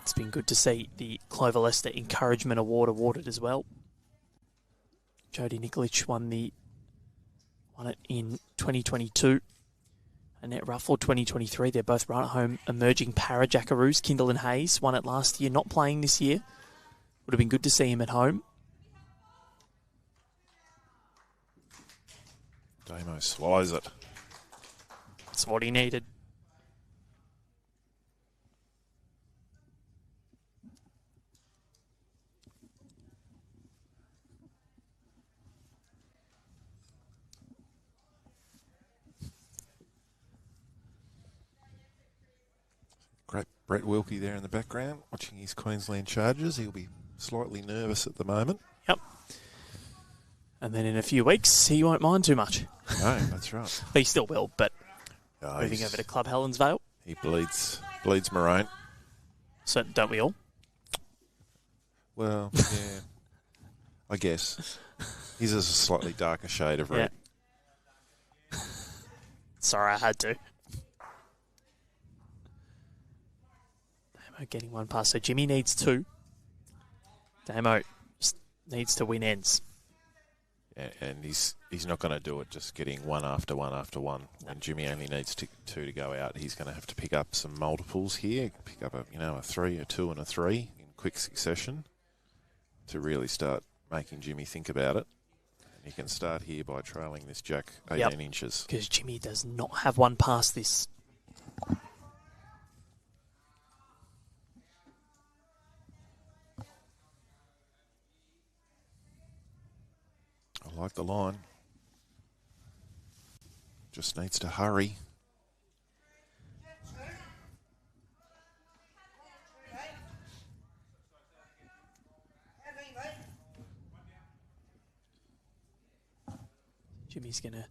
A: It's been good to see the Clover Lester Encouragement Award awarded as well. Jodie Nikolic won it in 2022. Annette Ruffle, 2023. They're both right-at-home emerging para-jackaroos. Kindle and Hayes won it last year, not playing this year. Would have been good to see him at home.
E: Damo swallows it.
A: That's what he needed.
E: Great Brett Wilkie there in the background, watching his Queensland Chargers. He'll be slightly nervous at the moment.
A: Yep. And then in a few weeks, he won't mind too much.
E: No, that's right.
A: He still will, but
E: Oh,
A: moving over to Club Helensvale.
E: He bleeds maroon.
A: So don't we all?
E: Well, yeah, I guess. His is a slightly darker shade of red.
A: Yeah. Sorry, I had to. Damo getting one pass. So Jimmy needs 2. Damo just needs to win ends.
E: And he's not going to do it just getting one after one after one. When Jimmy only needs 2 to go out, he's going to have to pick up some multiples here. Pick up a 3, a 2 and a 3 in quick succession to really start making Jimmy think about it. And he can start here by trailing this jack 18 inches.
A: Because Jimmy does not have one past this.
E: I like the line. Just needs to hurry.
A: Jimmy's going to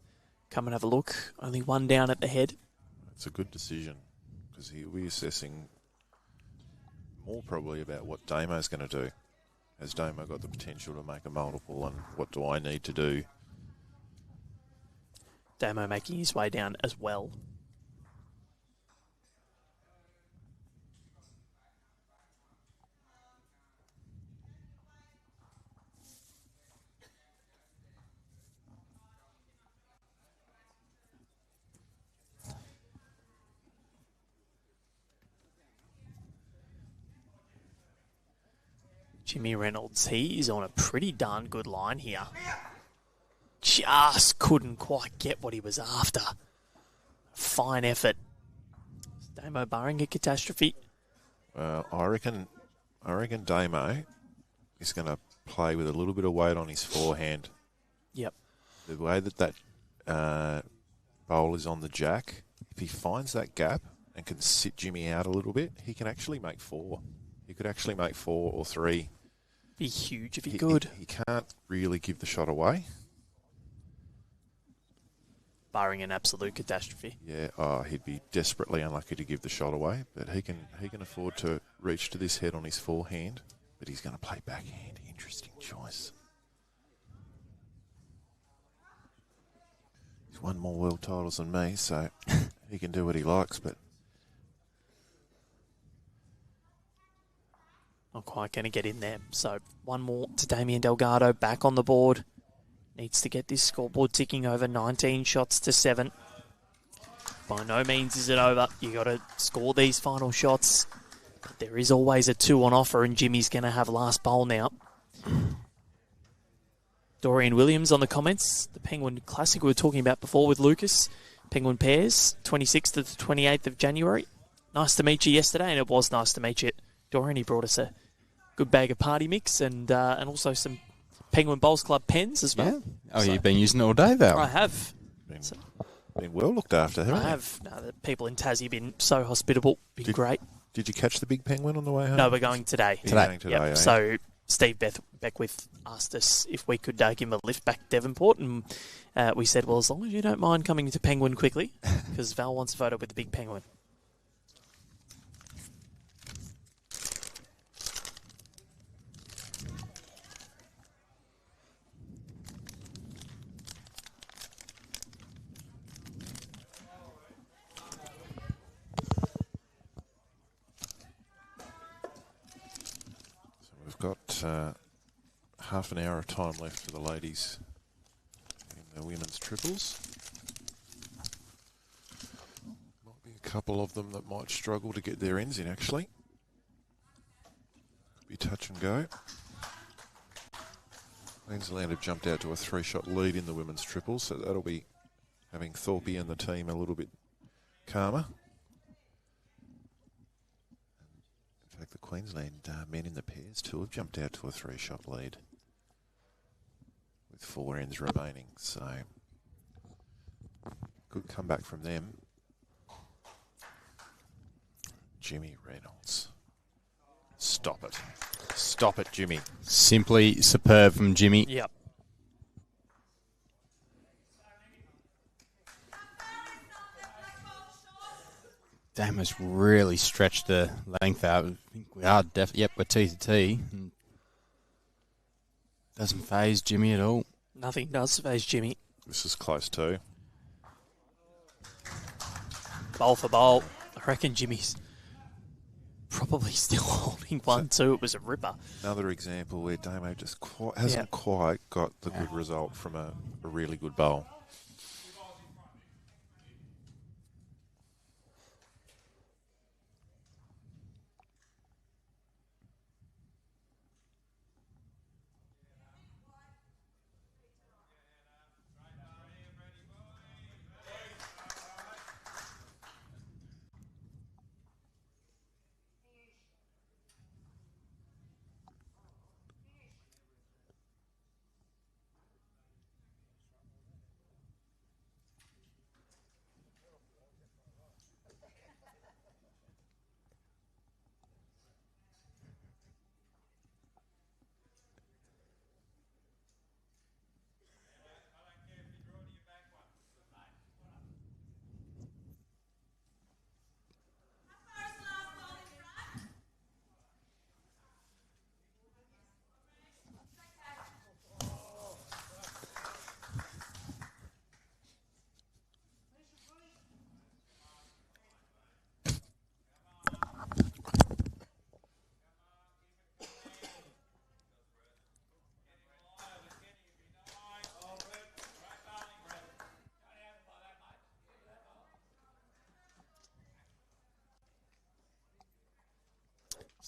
A: come and have a look. Only one down at the head.
E: It's a good decision because he'll be assessing more probably about what Damo's going to do. Has Damo got the potential to make a multiple, and what do I need to do?
A: Damo making his way down as well. Jimmy Reynolds, he's on a pretty darn good line here. Just couldn't quite get what he was after. fine effort. Damo barring a catastrophe.
E: Well, I reckon Damo is going to play with a little bit of weight on his forehand.
A: Yep.
E: The way that bowl is on the jack, if he finds that gap and can sit Jimmy out a little bit, he can actually make 4. He could actually make 4 or 3.
A: Be huge if he could.
E: He can't really give the shot away.
A: Barring an absolute catastrophe.
E: Yeah, he'd be desperately unlucky to give the shot away, but he can afford to reach to this head on his forehand, but he's going to play backhand. Interesting choice. He's won more world titles than me, so he can do what he likes, but
A: not quite going to get in there. So one more to Damien Delgado, back on the board. Needs to get this scoreboard ticking over 19 shots to 7. By no means is it over. You got to score these final shots. But there is always a 2 on offer, and Jimmy's going to have last bowl now. Dorian Williams on the comments. The Penguin Classic we were talking about before with Lucas. Penguin pairs, 26th to the 28th of January. Nice to meet you yesterday, and it was nice to meet you. Dorian, he brought us a good bag of party mix and also some Penguin Bowls Club pens as well.
D: Yeah. Oh, so, you've been using it all day, Val.
A: I have.
E: Been well looked after, haven't you?
A: I have. No, the people in Tassie have been so hospitable. Been great.
E: Did you catch the big penguin on the way home?
A: No, we're going today.
E: Today,
A: yep.
E: eh?
A: So Steve Beckwith asked us if we could give him a lift back to Devonport, and we said, well, as long as you don't mind coming to Penguin quickly, because Val wants a photo with the big penguin.
E: Got half an hour of time left for the ladies in the women's triples. Might be a couple of them that might struggle to get their ends in, actually. Could be touch and go. Queensland have jumped out to a 3-shot lead in the women's triples, so that'll be having Thorpe and the team a little bit calmer. The Queensland men in the pairs too have jumped out to a 3-shot lead with 4 ends remaining, so good comeback from them. Jimmy Reynolds. Stop it. Stop it, Jimmy.
D: Simply superb from Jimmy.
A: Yep.
D: Damo's really stretched the length out. I think we are definitely, yep, we're T to T. Doesn't faze Jimmy at all.
A: Nothing does faze Jimmy.
E: This is close too.
A: Bowl for bowl. I reckon Jimmy's probably still holding one too. It was a ripper.
E: Another example where Damo just hasn't quite got the good result from a really good bowl.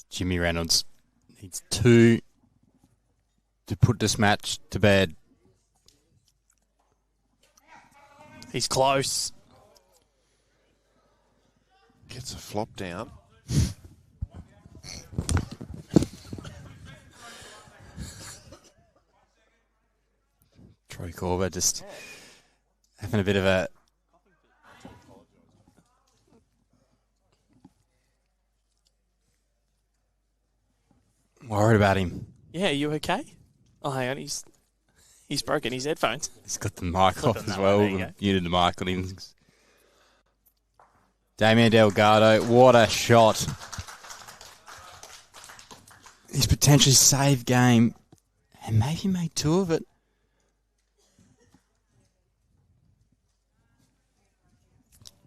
D: Jimmy Reynolds needs 2 to put this match to bed.
A: He's close.
E: Gets a flop down.
C: Troy Corba just having a bit of a... Worried about him.
A: Yeah, are you okay? Oh, hang on, he's broken his headphones.
C: He's got the mic
A: Flip
C: off
A: him
C: as
A: that
C: well.
A: way, there you go.
C: Muted the mic on him. Damien Delgado, what a shot. He's potentially saved game and maybe made two of it.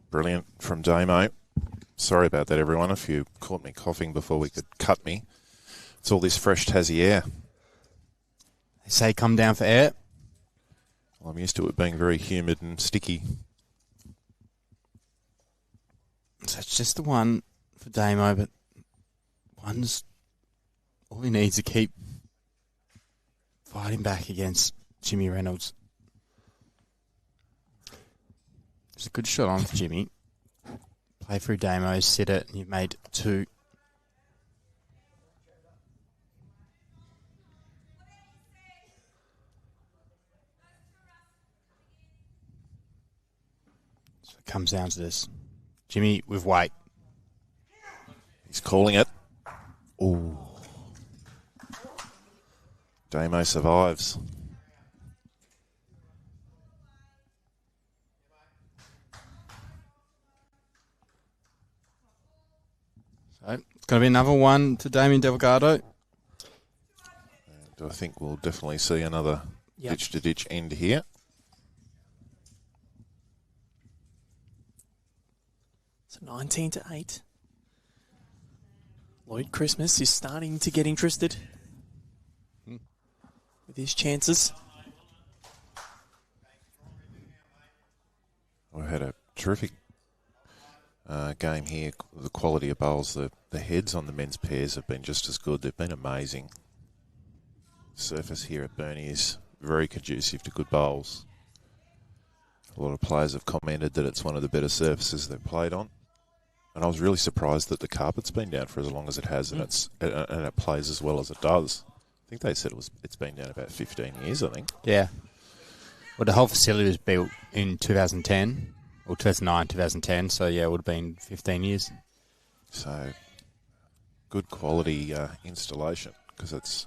E: Brilliant from Damo. Sorry about that, everyone. If you caught me coughing before we could cut me. It's all this fresh Tassie air.
C: They say come down for air.
E: Well, I'm used to it being very humid and sticky.
C: So it's just the one for Damo, but one's all he needs to keep fighting back against Jimmy Reynolds. It's a good shot on for Jimmy. Play through Damo, sit it, and you've made two. So it comes down to this. Jimmy with weight.
E: He's calling it. Ooh. Damo survives.
C: So it's going to be another one to Damien Delgado.
E: And I think we'll definitely see another
A: Yep.
E: ditch-to-ditch end here.
A: So 19-8. Lloyd Christmas is starting to get interested with his chances.
E: We've had a terrific game here. The quality of bowls, the heads on the men's pairs have been just as good. They've been amazing. Surface here at Burnie is very conducive to good bowls. A lot of players have commented that it's one of the better surfaces they've played on. And I was really surprised that the carpet's been down for as long as it has, and it plays as well as it does. I think they said it's been down about 15 years, I think.
C: Yeah. Well, the whole facility was built in 2010, or 2009, 2010, so yeah, it would have been 15 years.
E: So, good quality installation, because it's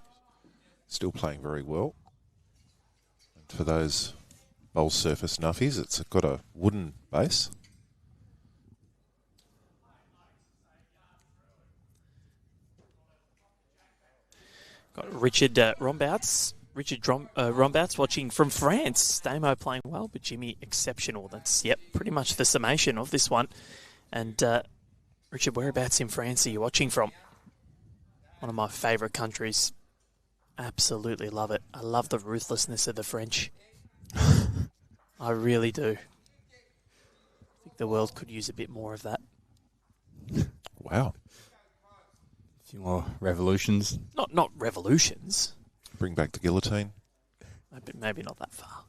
E: still playing very well. And for those bowl surface nuffies, it's got a wooden base.
A: Got Richard Rombouts watching from France. Damo playing well, but Jimmy exceptional. That's, pretty much the summation of this one. And Richard, whereabouts in France are you watching from? One of my favourite countries. Absolutely love it. I love the ruthlessness of the French. I really do. I think the world could use a bit more of that.
E: Wow.
C: A few more revolutions.
A: Not revolutions.
E: Bring back the guillotine.
A: Maybe not that far.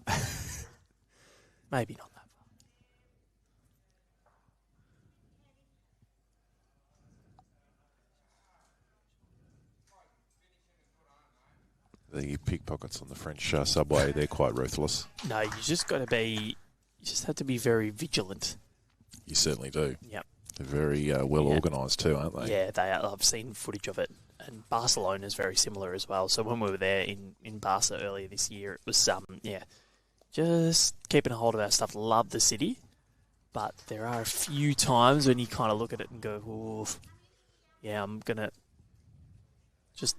A: Maybe not that far.
E: The pickpockets on the French subway, they're quite ruthless.
A: No, you just have to be very vigilant.
E: You certainly do.
A: Yep.
E: They're very well organised too, aren't they?
A: Yeah, they are. I've seen footage of it. And Barcelona is very similar as well. So when we were there in Barca earlier this year, it was, just keeping a hold of our stuff. Love the city. But there are a few times when you kind of look at it and go, ooh, yeah, I'm going to just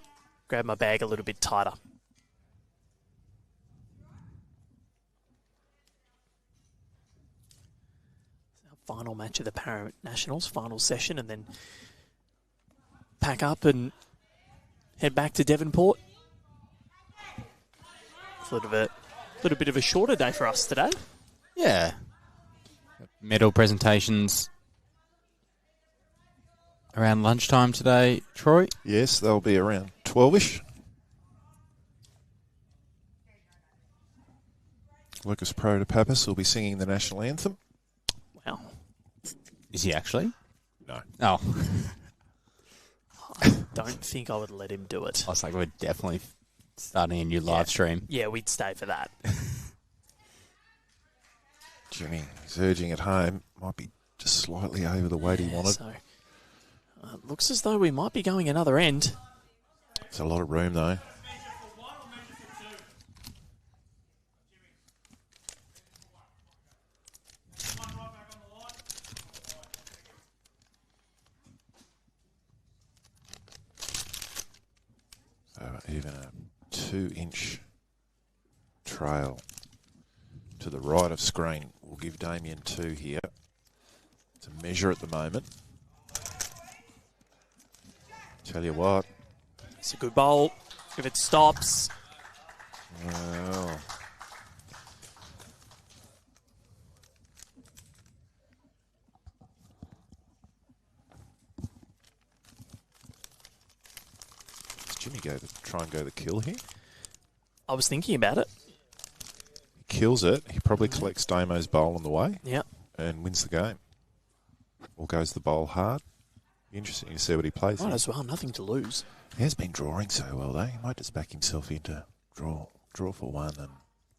A: grab my bag a little bit tighter. Final match of the Para Nationals, final session, and then pack up and head back to Devonport. It's a little bit of a shorter day for us today.
C: Yeah. Medal presentations around lunchtime today, Troy.
E: Yes, they'll be around 12-ish. Lucas Protopapas will be singing the national anthem.
A: Wow.
C: Is he actually?
E: No.
C: Oh,
A: Don't think I would let him do it.
C: I was like, we're definitely starting a new live stream.
A: Yeah, we'd stay for that.
E: Jimmy is urging at home. Might be just slightly over the weight he wanted.
A: So, looks as though we might be going another end.
E: It's a lot of room, though. So even a 2-inch trail to the right of screen will give Damien 2 here to measure at the moment. Tell you what.
A: It's a good bowl. If it stops.
E: Well, does Jimmy try and go the kill here?
A: I was thinking about it.
E: He kills it. He probably collects Damo's bowl on the way.
A: Yeah.
E: And wins the game. Or goes the bowl hard. Interesting to see what he plays
A: Might
E: here.
A: as well. Nothing to lose.
E: He has been drawing so well, though. He might just back himself into draw for one and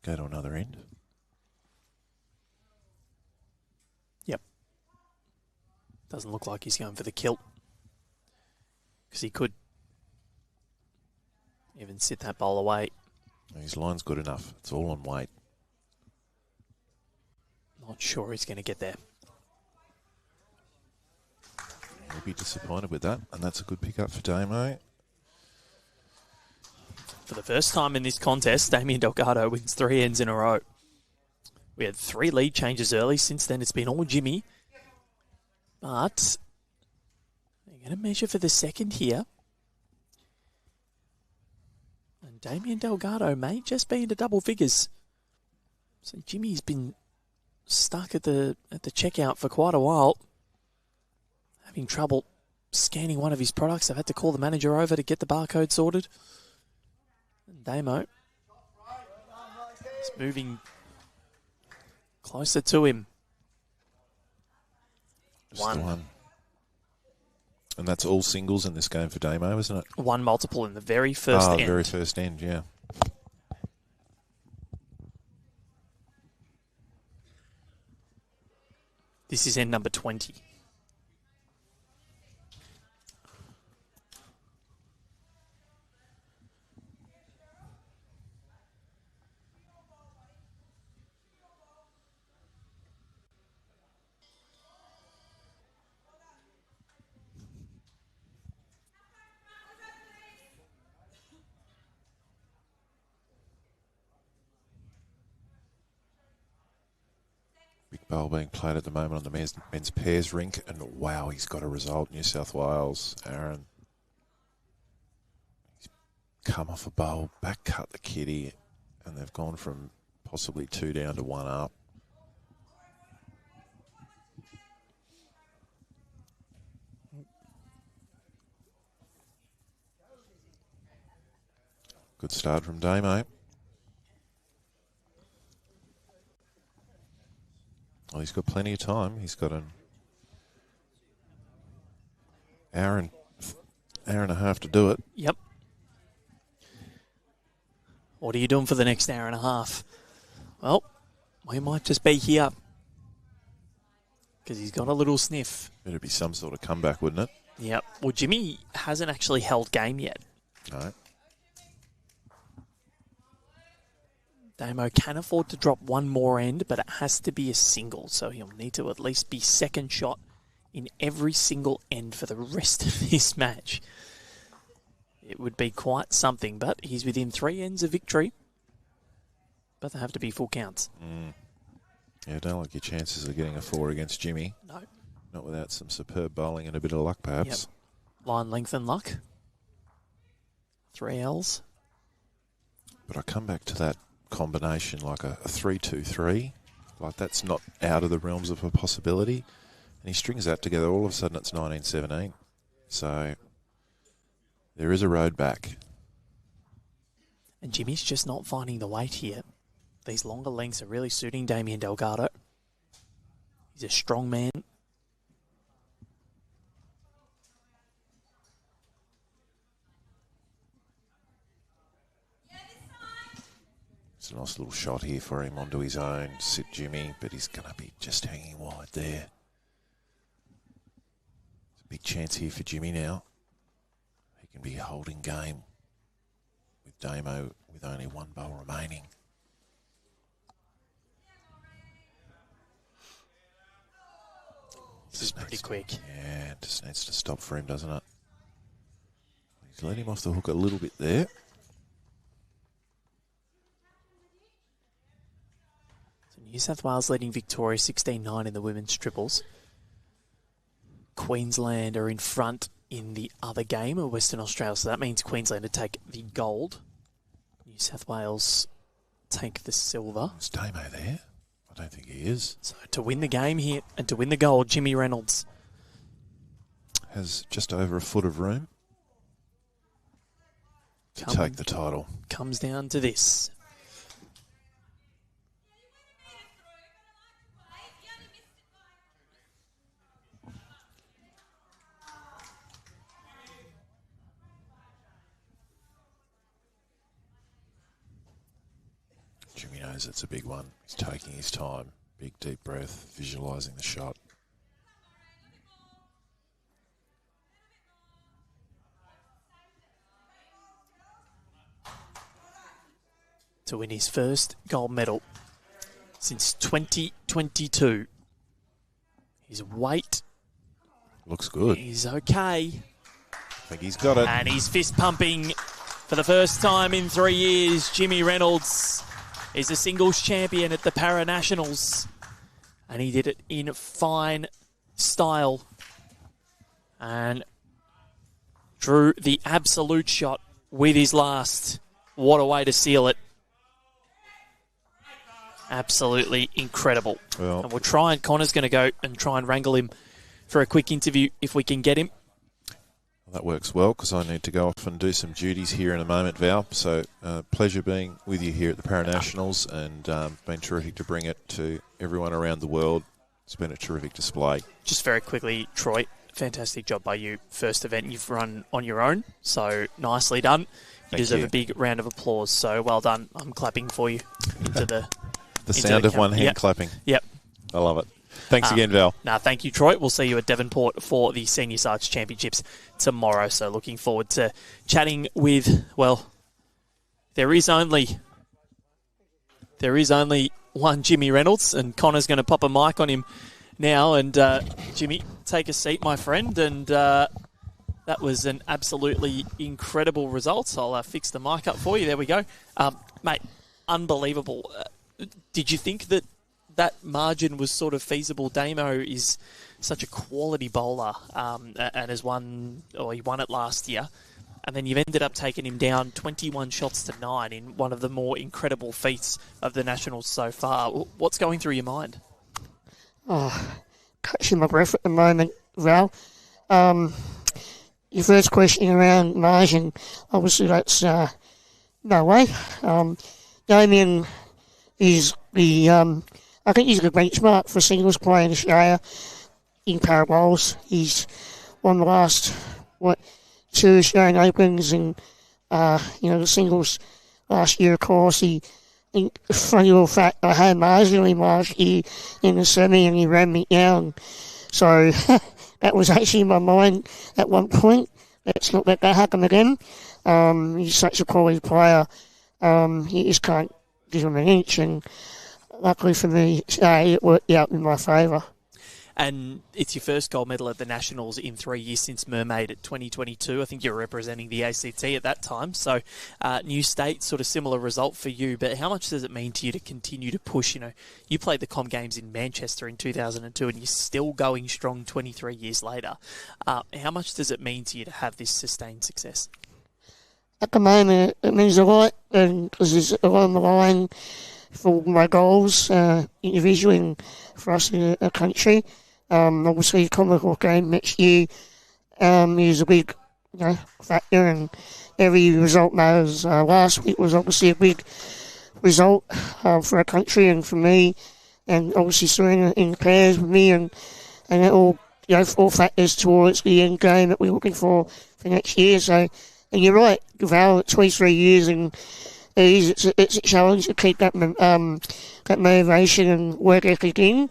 E: go to another end.
A: Yep. Doesn't look like he's going for the kill. Because he could even sit that bowl away.
E: His line's good enough. It's all on weight.
A: Not sure he's going to get there.
E: He'll be disappointed with that, and that's a good pick up for Damo.
A: For the first time in this contest, Damien Delgado wins 3 ends in a row. We had 3 lead changes early. Since then, it's been all Jimmy. But they're going to measure for the second here. And Damien Delgado may just be into double figures. So Jimmy's been stuck at the checkout for quite a while. Having trouble scanning one of his products. I've had to call the manager over to get the barcode sorted. And Damo is moving closer to him.
E: Just the one. And that's all singles in this game for Damo, isn't it?
A: One multiple in the very first end.
E: Very first end, yeah.
A: This is end number 20.
E: Big bowl being played at the moment on the men's pairs rink, and wow, he's got a result. New South Wales, Aaron. He's come off a bowl, back cut the kitty, and they've gone from possibly 2 down to 1 up. Good start from Damo. Well, he's got plenty of time. He's got an hour and a half to do it.
A: Yep. What are you doing for the next hour and a half? Well, we might just be here. Because he's got a little sniff.
E: It'd be some sort of comeback, wouldn't it?
A: Yep. Well, Jimmy hasn't actually held game yet.
E: No.
A: Damo can afford to drop one more end, but it has to be a single, so he'll need to at least be second shot in every single end for the rest of this match. It would be quite something, but he's within 3 ends of victory. But they have to be full counts.
E: Yeah, don't like your chances of getting a 4 against Jimmy.
A: No.
E: Not without some superb bowling and a bit of luck, perhaps.
A: Yep. Line length and luck. 3 Ls.
E: But I come back to that combination, like a 3-2-3. Like, that's not out of the realms of a possibility. And he strings that together. All of a sudden, it's 19-17. So there is a road back.
A: And Jimmy's just not finding the weight here. These longer lengths are really suiting Damien Delgado. He's a strong man.
E: It's a nice little shot here for him onto his own. Sit Jimmy, but he's going to be just hanging wide there. It's a big chance here for Jimmy now. He can be holding game with Damo with only one bowl remaining.
A: This is pretty quick.
E: Yeah, it just needs to stop for him, doesn't it? He's let him off the hook a little bit there.
A: New South Wales leading Victoria 16-9 in the women's triples. Queensland are in front in the other game of Western Australia, so that means Queensland to take the gold. New South Wales take the silver.
E: Is Damo there? I don't think he is.
A: So to win the game here and to win the gold, Jimmy Reynolds
E: has just over a foot of room to take the title.
A: Comes down to this.
E: Jimmy knows it's a big one. He's taking his time. Big, deep breath, visualising the shot.
A: To win his first gold medal since 2022. His weight
E: looks good.
A: He's okay.
E: I think he's got it.
A: And he's fist pumping for the first time in 3 years. Jimmy Reynolds is a singles champion at the Para Nationals. And he did it in fine style. And drew the absolute shot with his last. What a way to seal it. Absolutely incredible.
E: Well,
A: and Connor's going to go and try and wrangle him for a quick interview if we can get him.
E: That works well because I need to go off and do some duties here in a moment, Val. So pleasure being with you here at the Paranationals, and been terrific to bring it to everyone around the world. It's been a terrific display.
A: Just very quickly, Troy, fantastic job by you. First event you've run on your own, so nicely done. You deserve a big round of applause, so well done. I'm clapping for you into the...
E: The sound of one hand clapping.
A: Yep.
E: I love it. Thanks again, Val.
A: Thank you, Troy. We'll see you at Devonport for the Senior Sarge Championships tomorrow. So looking forward to chatting with, well, there is only one Jimmy Reynolds, and Connor's going to pop a mic on him now. And Jimmy, take a seat, my friend. And that was an absolutely incredible result. I'll fix the mic up for you. There we go. Mate, unbelievable. Did you think that margin was sort of feasible? Damo is such a quality bowler and he won it last year. And then you've ended up taking him down 21 shots to 9 in one of the more incredible feats of the Nationals so far. What's going through your mind?
F: Catching my breath at the moment, Val. Your first question around margin, obviously that's no way. Damien is I think he's a benchmark for singles play in Australia in para bowls. He's won the last, 2 Australian Opens and, the singles last year, of course. Funny little fact, I had marginally last year in the semi and he ran me down. So that was actually in my mind at one point. Let's not let that happen again. He's such a quality player. You just can't give him an inch, and luckily for me, it worked out in my favour.
A: And it's your first gold medal at the Nationals in 3 years since Mermaid at 2022. I think you're representing the ACT at that time. So new state, sort of similar result for you. But how much does it mean to you to continue to push? You played the Com Games in Manchester in 2002 and you're still going strong 23 years later. How much does it mean to you to have this sustained success?
F: At the moment, it means a lot, because there's a lot on the line for my goals individually and for us in a country. Obviously, Commonwealth game next year is a big factor, and every result matters. Last week was obviously a big result for our country and for me, and obviously Serena in pairs with me, and it all factors towards the end game that we're looking for next year. So, and you're right, Val, 23 years and it is. It's a challenge to keep that that motivation and work ethic in.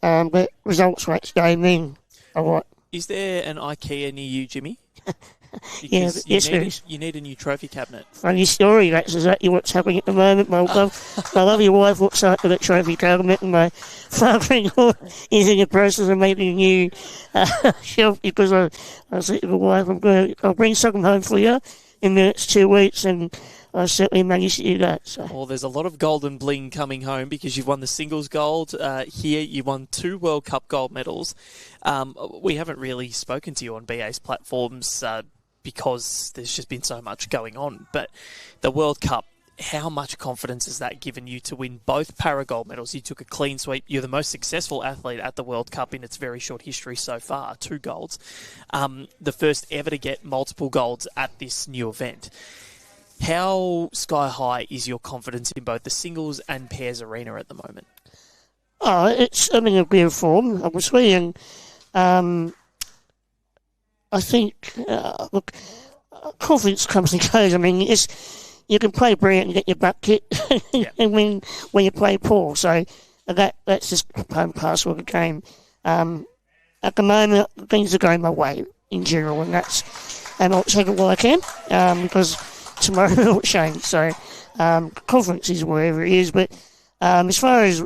F: But results rates game in a lot.
A: Is there an IKEA near you, Jimmy?
F: Yeah, yes, there is.
A: You need a new trophy cabinet.
F: Funny story, that's exactly what's happening at the moment. My lovely wife looks after the trophy cabinet, and my father-in-law is in the process of making a new shelf, because I said to my wife, I'll bring something home for you in the next 2 weeks, and I certainly managed to do that. So.
A: Well, there's a lot of golden bling coming home because you've won the singles gold here. You won 2 World Cup gold medals. We haven't really spoken to you on BA's platforms because there's just been so much going on. But the World Cup, how much confidence has that given you to win both para gold medals? You took a clean sweep. You're the most successful athlete at the World Cup in its very short history so far, 2 golds. The first ever to get multiple golds at this new event. How sky high is your confidence in both the singles and pairs arena at the moment?
F: I'm in a good form, obviously, and I think, look, confidence comes and goes. I mean, you can play brilliant and get your butt kicked, and when you play poor. So that's just part and parcel of the game. At the moment, things are going my way in general, and I'll take it while I can, because tomorrow will change. So confidence is wherever it is. But as far as,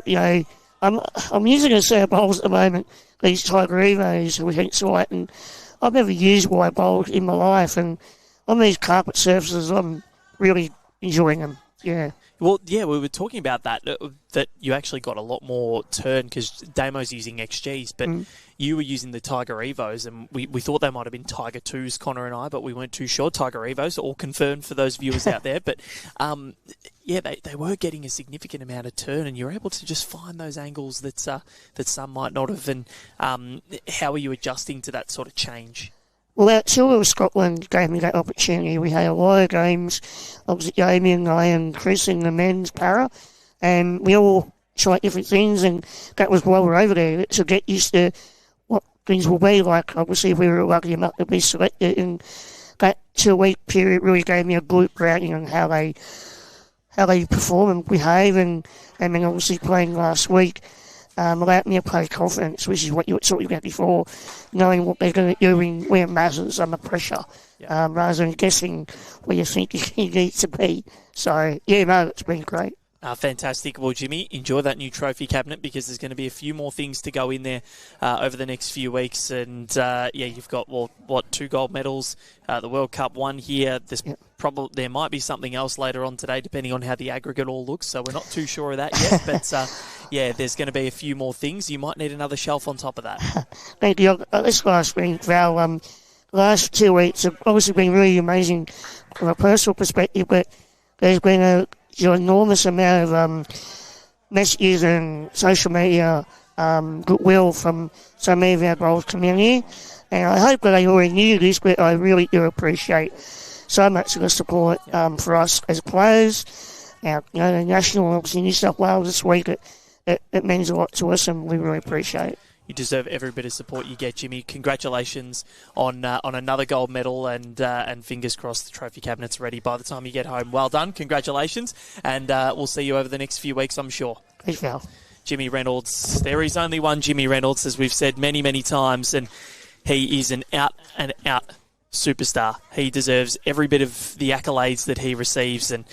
F: I'm using a set of bowls at the moment, these Tiger Evos with RINKSIDE, and I've never used wide bowls in my life, and on these carpet surfaces, I'm really enjoying them. Yeah.
A: Well, yeah, we were talking about that you actually got a lot more turn because Damo's using XGs, but you were using the Tiger Evos, and we thought they might have been Tiger 2s, Connor and I, but we weren't too sure. Tiger Evos, all confirmed for those viewers out there. But, yeah, they were getting a significant amount of turn, and you're able to just find those angles that some might not have. And how are you adjusting to that sort of change?
F: Well, that tour of Scotland gave me that opportunity. We had a lot of games. Obviously, Damien, I, and Chris in the men's para, and we all tried different things, and that was while we were over there to get used to what things will be like. Obviously, we were lucky enough to be selected, and that 2-week period really gave me a good grounding on how they perform and behave, and then obviously playing last week allowed me to play confidence, which is what you were talking about before, knowing what they're going to do where it matters under pressure, rather than guessing where you think you need to be. So, yeah, no, it's been great.
A: Fantastic. Well, Jimmy, enjoy that new trophy cabinet because there's going to be a few more things to go in there over the next few weeks. And, you've got, 2 gold medals, the World Cup 1 here. There might be something else later on today, depending on how the aggregate all looks. So we're not too sure of that yet. But, there's going to be a few more things. You might need another shelf on top of that.
F: Thank you. This last week, Val, the last 2 weeks have obviously been really amazing from a personal perspective, but there's been an enormous amount of messages and social media goodwill from so many of our bowls community. And I hope that they already knew this, but I really do appreciate so much of the support for us as players. The national, obviously New South Wales this week, it means a lot to us, and we really appreciate it.
A: You deserve every bit of support you get, Jimmy. Congratulations on another gold medal, and fingers crossed the trophy cabinet's ready by the time you get home. Well done, congratulations, and we'll see you over the next few weeks, I'm sure.
F: Thanks, Val.
A: Jimmy Reynolds. There is only one Jimmy Reynolds, as we've said many, many times, and he is an out-and-out superstar. He deserves every bit of the accolades that he receives, and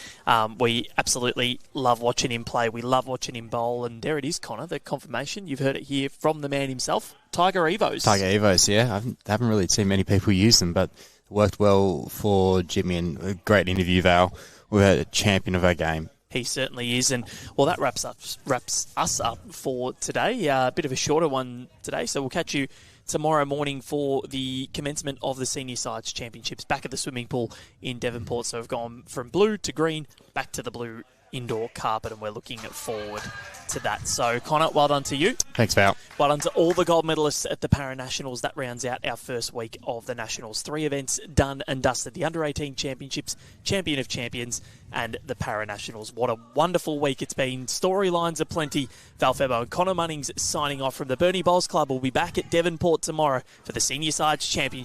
A: we absolutely love watching him play. We love watching him bowl, and there it is, Connor, the confirmation. You've heard it here from the man himself, Tiger Evos.
C: Tiger Evos, yeah. I haven't really seen many people use them, but it worked well for Jimmy, and a great interview, Val. We're a champion of our game.
A: He certainly is, and well, that wraps us up for today. A bit of a shorter one today, so we'll catch you tomorrow morning for the commencement of the Senior Sides Championships back at the swimming pool in Devonport. So we've gone from blue to green, back to the blue indoor carpet, and we're looking forward to that. So, Connor, well done to you.
C: Thanks, Val.
A: Well done to all the gold medalists at the Para-Nationals. That rounds out our first week of the Nationals. 3 events done and dusted. The Under-18 Championships, Champion of Champions, and the Para-Nationals. What a wonderful week it's been. Storylines aplenty. Val Febo and Connor Munnings signing off from the Burnie Bowls Club. We'll be back at Devonport tomorrow for the Senior Sides Championship.